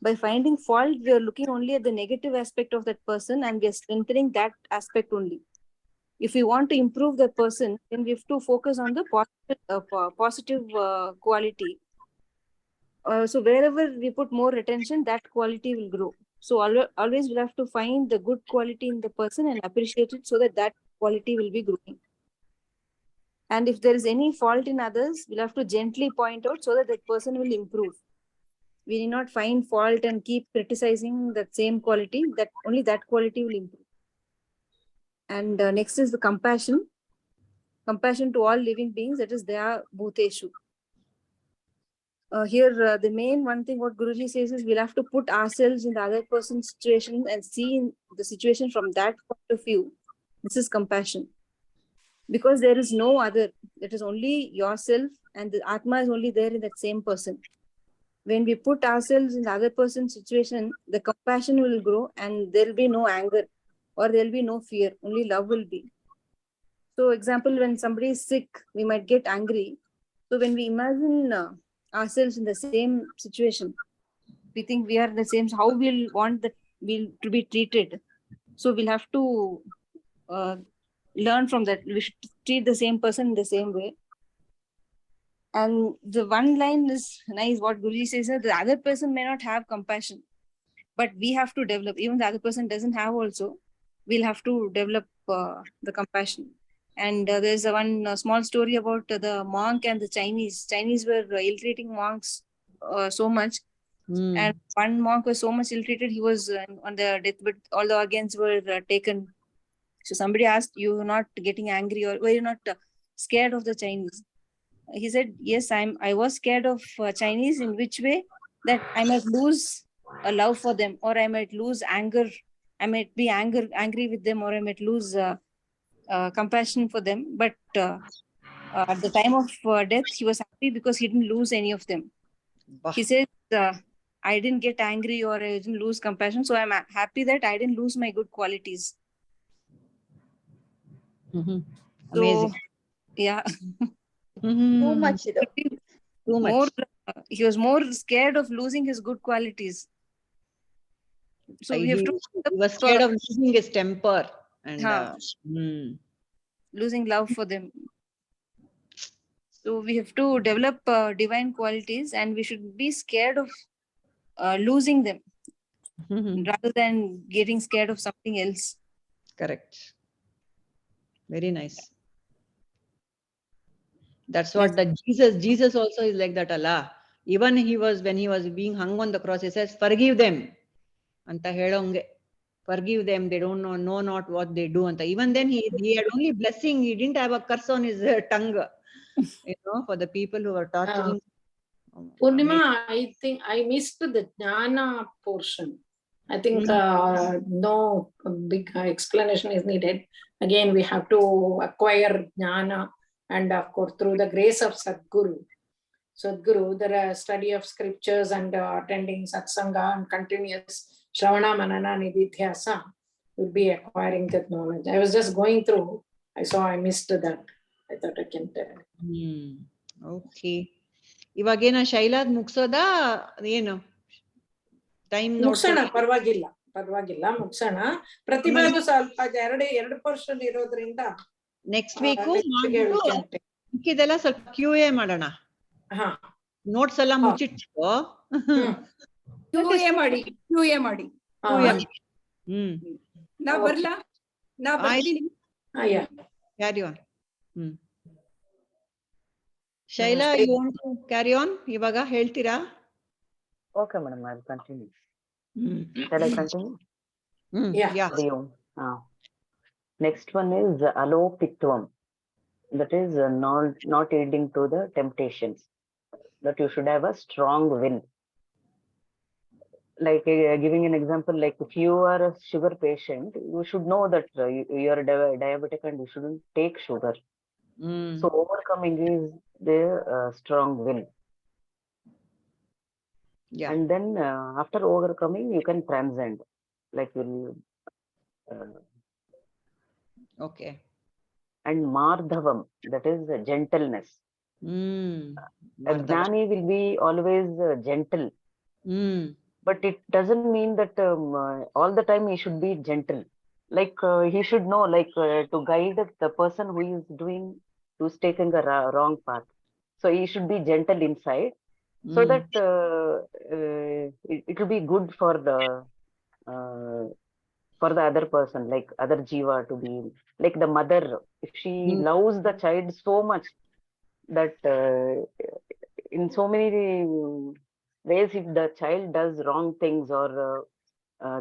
By finding fault, we are looking only at the negative aspect of that person and we are strengthening that aspect only. If we want to improve that person, then we have to focus on the positive quality. So wherever we put more attention, that quality will grow. So always we'll have to find the good quality in the person and appreciate it so that quality will be growing. And if there is any fault in others, we'll have to gently point out so that person will improve. We need not find fault and keep criticizing that same quality, that only that quality will improve. And next is the compassion. Compassion to all living beings, that is Daya Bhuteshu. Here the main one thing what Guruji says is we'll have to put ourselves in the other person's situation and see the situation from that point of view. This is compassion. Because there is no other. It is only yourself and the Atma is only there in that same person. When we put ourselves in the other person's situation, the compassion will grow and there will be no anger or there will be no fear. Only love will be. So example, when somebody is sick, we might get angry. So when we imagine ourselves in the same situation, we think we are the same, how we'll want that to be treated. So we'll have to learn from that. We should treat the same person in the same way. And the one line is nice, what Guruji says, the other person may not have compassion, but we have to develop. Even the other person doesn't have also, we'll have to develop the compassion. And there's one small story about the monk and the Chinese. Chinese were ill-treating monks so much. And one monk was so much ill-treated, he was on the deathbed, all the organs were taken. So somebody asked, you're not getting angry or were you not scared of the Chinese? He said, yes, I was scared of Chinese. In which way? That I might lose a love for them, or I might lose anger. I might be angry with them, or I might lose compassion for them. But at the time of death, he was happy because he didn't lose any of them. He says, I didn't get angry or I didn't lose compassion. So I'm happy that I didn't lose my good qualities. Amazing. So, yeah. Too much ಇದು. Too much. More, he was more scared of losing his good qualities. So we have He to was scared of losing his temper and losing love for them. So we have to develop divine qualities, and we should be scared of losing them rather than getting scared of something else. Correct. Very nice. That's what the Jesus also is like that, Allah. Even when he was being hung on the cross, he says, forgive them. Anta helonge. Forgive them, they don't know not what they do. Anta. Even then he had only blessing, he didn't have a curse on his tongue. For the people who were torturing. Purnima, I think I missed the jnana portion. I think no big explanation is needed. Again, we have to acquire jnana, and of course, through the grace of Sadguru, the study of scriptures and attending satsanga and continuous Shravana Manana Nididhyasa will be acquiring that knowledge. I was just going through, I missed that. I thought I can tell. Okay. ಇವಾಗೇನ ಶೈಲಾದ್ ಮುಗ್ಸೋದಾ ಏನು time ಮುಗ್ಸೋಣ, ಪರವಾಗಿಲ್ಲ ಮುಗ್ಸೋಣ. ಪ್ರತಿಭಾದು ಸ್ವಲ್ಪ ಎರಡು person ಇರೋದ್ರಿಂದ next week ಇದೆಲ್ಲ ಸ್ವಲ್ಪ QA ಮಾಡೋಣ. Notes ಎಲ್ಲ ಮುಚ್ಚಿಟ್ಕೋ. QA ಮಾಡಿ. ನಾ ಬರ್ಲಾ? ನಾ ಬರ್ತೀನಿ. Carry on. Shaila, you want to carry on? ಇವಾಗ ಹೇಳ್ತೀರಾ? Okay, madam, I'll continue. Shall I continue? Yeah. Next one is alopitvam. That is not yielding to the temptations. That you should have a strong will. Like giving an example, like if you are a sugar patient, you should know that you are diabetic and you shouldn't take sugar. So overcoming is the strong will. Yeah. And then after overcoming, you can transcend. Like Okay. And mardhavam, that is gentleness. A jnani will be always gentle. But it doesn't mean that all the time he should be gentle. Like he should know, like to guide the person who's taking a wrong path. So he should be gentle inside, so that it will be good for the other person, like other jiva, to be like the mother. If she loves the child so much that in so many ways, if the child does wrong things or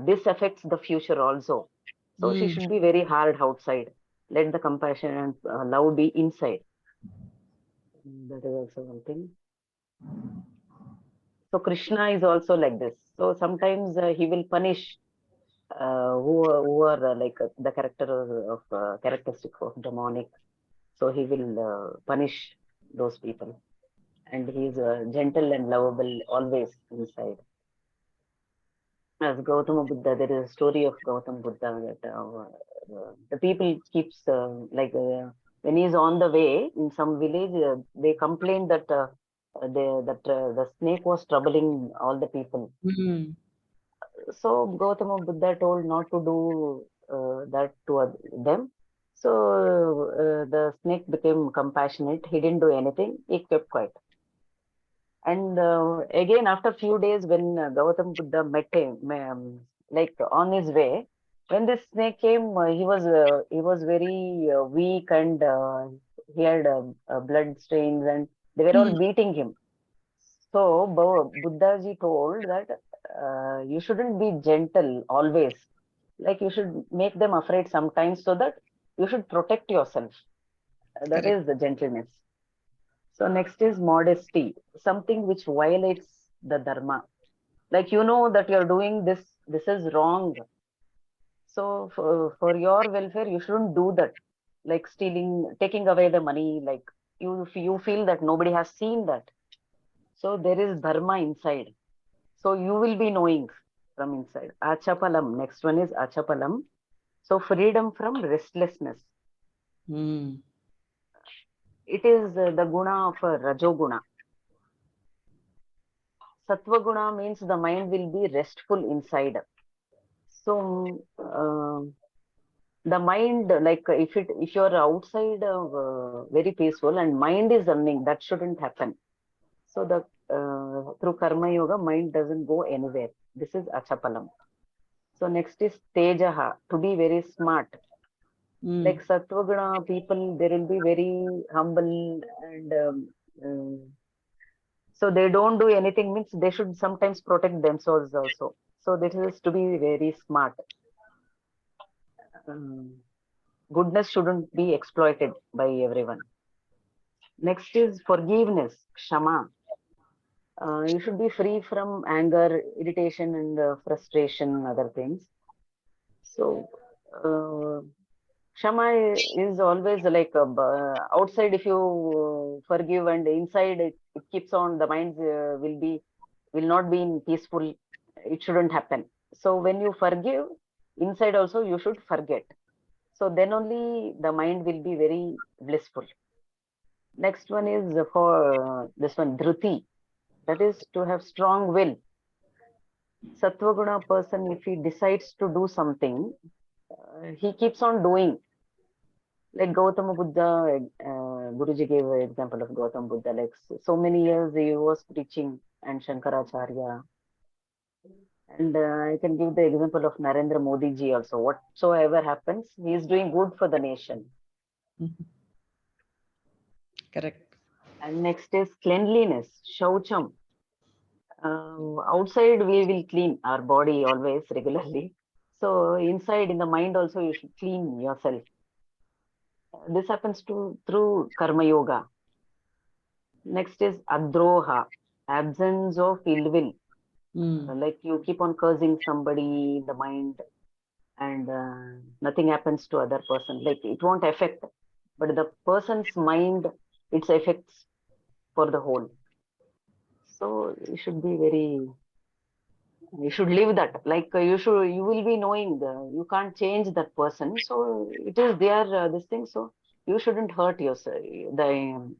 this affects the future also, so she should be very hard outside. Let the compassion and love be inside. That is also one thing. So Krishna is also like this. So sometimes he will punish who are like the characteristic of demonic. So he will punish those people. And he is gentle and lovable always inside. As Gautama Buddha, there is a story of Gautama Buddha that the people keeps when he is on the way in some village, they complained that the snake was troubling all the people. So Gautama Buddha told not to do that to them. So the snake became compassionate. He didn't do anything. He kept quiet. And again, after a few days, when Gautama Buddha met him, like on his way, when this snake came, he was very weak, and he had blood stains, and they were all beating him. So Buddhaji told that you shouldn't be gentle always. Like you should make them afraid sometimes, so that you should protect yourself. That is the gentleness. So next is modesty, something which violates the dharma. Like you know that you're doing this is wrong. So for your welfare, you shouldn't do that. Like stealing, taking away the money, like you feel that nobody has seen that. So there is dharma inside. So you will be knowing from inside. Achapalam. Next one is achapalam. So freedom from restlessness. It is the guna of rajoguna. Sattva guna means the mind will be restful inside. So the mind, like if you're outside very peaceful and mind is running, that shouldn't happen. So the through karma yoga, mind doesn't go anywhere. This is achapalam. So next is tejaha, to be very smart. Like sattva guna people, they will be very humble and so they don't do anything, means they should sometimes protect themselves also. So this is to be very smart. Goodness shouldn't be exploited by everyone. Next is forgiveness, kshama. You should be free from anger, irritation, and frustration, other things. So, kshama is always like outside. If you forgive, and inside it keeps on, the mind will not be in peaceful. It shouldn't happen. So when you forgive, inside also you should forget. So then only the mind will be very blissful. Next one is for this one, dhruti. That is to have strong will. Sattva guna person, if he decides to do something, he keeps on doing. Like Gautama Buddha, Guruji gave an example of Gautama Buddha. Like so many years he was preaching, and Shankaracharya. And I can give the example of Narendra Modi ji also. Whatsoever happens, he is doing good for the nation. Correct. And next is cleanliness, shaucham. Outside we will clean our body always regularly. So inside in the mind also you should clean yourself. This happens through karma yoga. Next is adroha, absence of ill will. Like you keep on cursing somebody in the mind and nothing happens to other person. Like it won't affect, but the person's mind, its effects for the whole. So you should be you should live that. Like you will be knowing you can't change that person. So it is their this thing. So you shouldn't hurt yourself,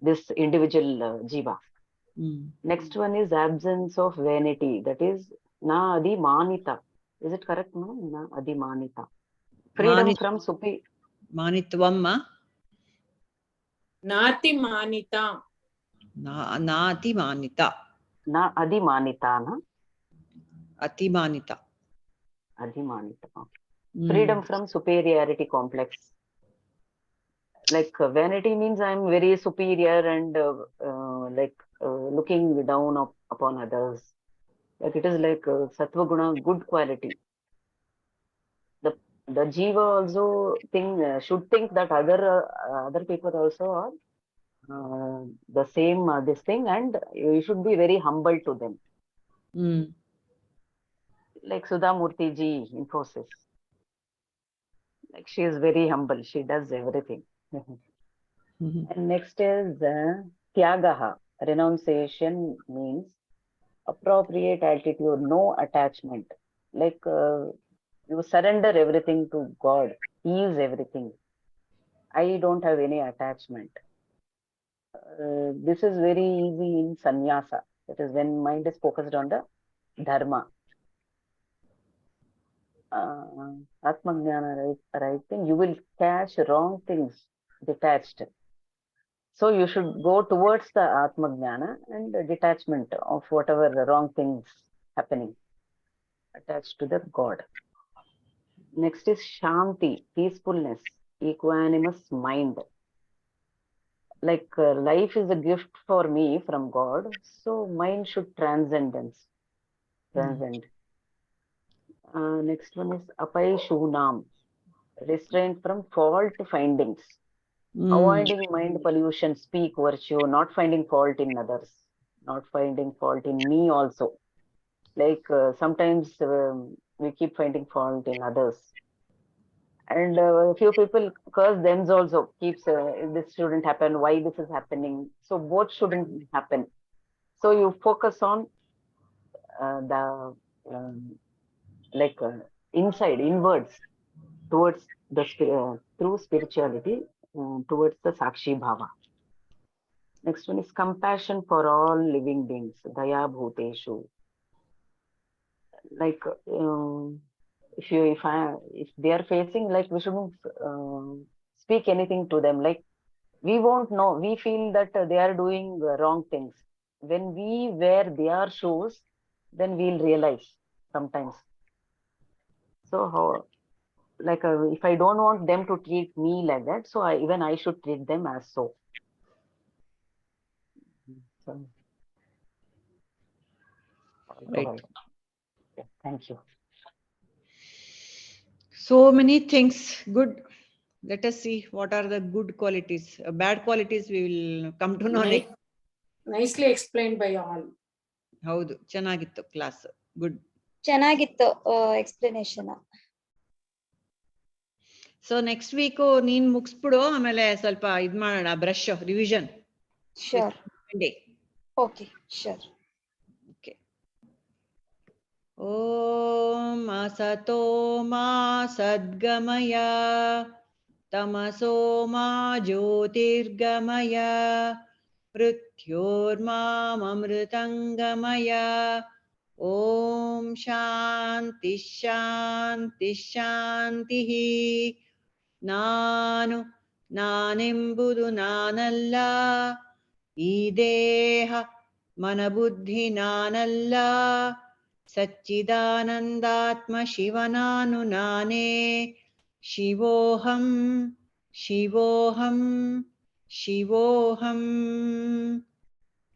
this individual jiva. Next one is absence of vanity. That is na adi manita. Is it correct? No, na adi manita. Freedom from Manitvam. Nati manita. Nati manita. Na adi manita, na? Ati manita. Adi manita. Okay. Freedom from superiority complex. Like vanity means I'm very superior and looking down upon others. Like it is like sattva guna, good quality. The jiva also should think that other people also are the same this thing, and you should be very humble to them. Like Sudha Murthy ji, Infosys. Like she is very humble. She does everything. And next is tyagaha. Renunciation means appropriate attitude, no attachment. Like you surrender everything to God. He is everything. I don't have any attachment. This is very easy in sannyasa. That is when mind is focused on the dharma. Atmajnana, right thing, you will catch wrong things detached. So you should go towards the Atmajnana and the detachment of whatever the wrong things happening, attached to the God. Next is Shanti, peacefulness, equanimous mind. Like life is a gift for me from God, so mind should transcend. Next one is Apai Shunam, restraint from fault findings. Avoiding mind pollution, speak virtue, not finding fault in others, not finding fault in me also. Like sometimes we keep finding fault in others. And a few people curse themselves also, keeps this shouldn't happen, why this is happening. So both shouldn't happen. So you focus on the like inside, inwards, towards the through spirituality, towards the Sakshi Bhava. Next one is compassion for all living beings, Daya Bhuteshu. Like if they are facing, like we shouldn't speak anything to them. Like we won't know. We feel that they are doing wrong things. When we wear their shoes, then we'll realize sometimes. So how, like if I don't want them to treat me like that, so even I should treat them as so. So Right. yeah, thank you. So many things good. Let us see what are the good qualities. Bad qualities we will come to know next. Nicely explained by all. ಹೌದು, ಚೆನ್ನಾಗಿತ್ತು class. Good. ಚೆನ್ನಾಗಿತ್ತು explanation. So next week ನೀನ್ ಮುಗಿಸ್ಬಿಡು, ಆಮೇಲೆ ಸ್ವಲ್ಪ ಇದ್ ಮಾಡೋಣ, brush revision. Sure. Okay, sure. Okay. ಓಂ ಅಸತೋ ಮಾ ಸದ್ಗಮಯ ತಮಸೋ ಮಾ ಜ್ಯೋತಿರ್ಗಮಯ ಮೃತ್ಯೋರ್ಮಾಮೃತಂಗಮಯ. ಓಂ ಶಾಂತಿ ಶಾಂತಿ ಶಾಂತಿ. ನಾನೆಂಬುದು ನಾನಲ್ಲ, ಈ ದೇಹ ಮನಬುದ್ಧಿ ನಾನಲ್ಲ, ಸಚ್ಚಿದಾನಂದಾತ್ಮ ಶಿವನಾನು ನಾನೇ. ಶಿವೋಹಂ ಶಿವೋಹಂ ಶಿವೋಹಂ.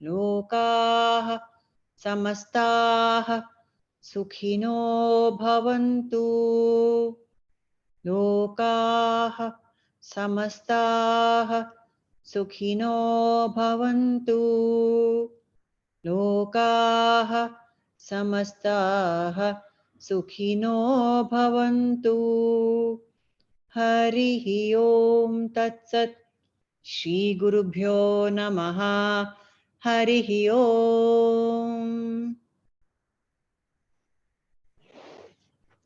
ಲೋಕಾಃ ಸಮಸ್ತಾಃ ಸುಖಿನೋ ಭವಂತು. ಲೋಕಾಃ ಸಮಸ್ತಾಃ ಸುಖಿನೋ ಭವಂತು. ಲೋಕಾಃ ಸಮಸ್ತಾಃ ಸುಖಿನೋ ಭವಂತು. ಹರಿಃ ಓಂ ತತ್ಸತ್. ಶ್ರೀ ಗುರುಭ್ಯೋ ನಮಃ. ಹರಿಃ ಓಂ.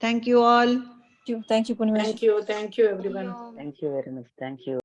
Thank you all. Thank you, Purnayoga. Thank you everyone. Thank you very much. Thank you.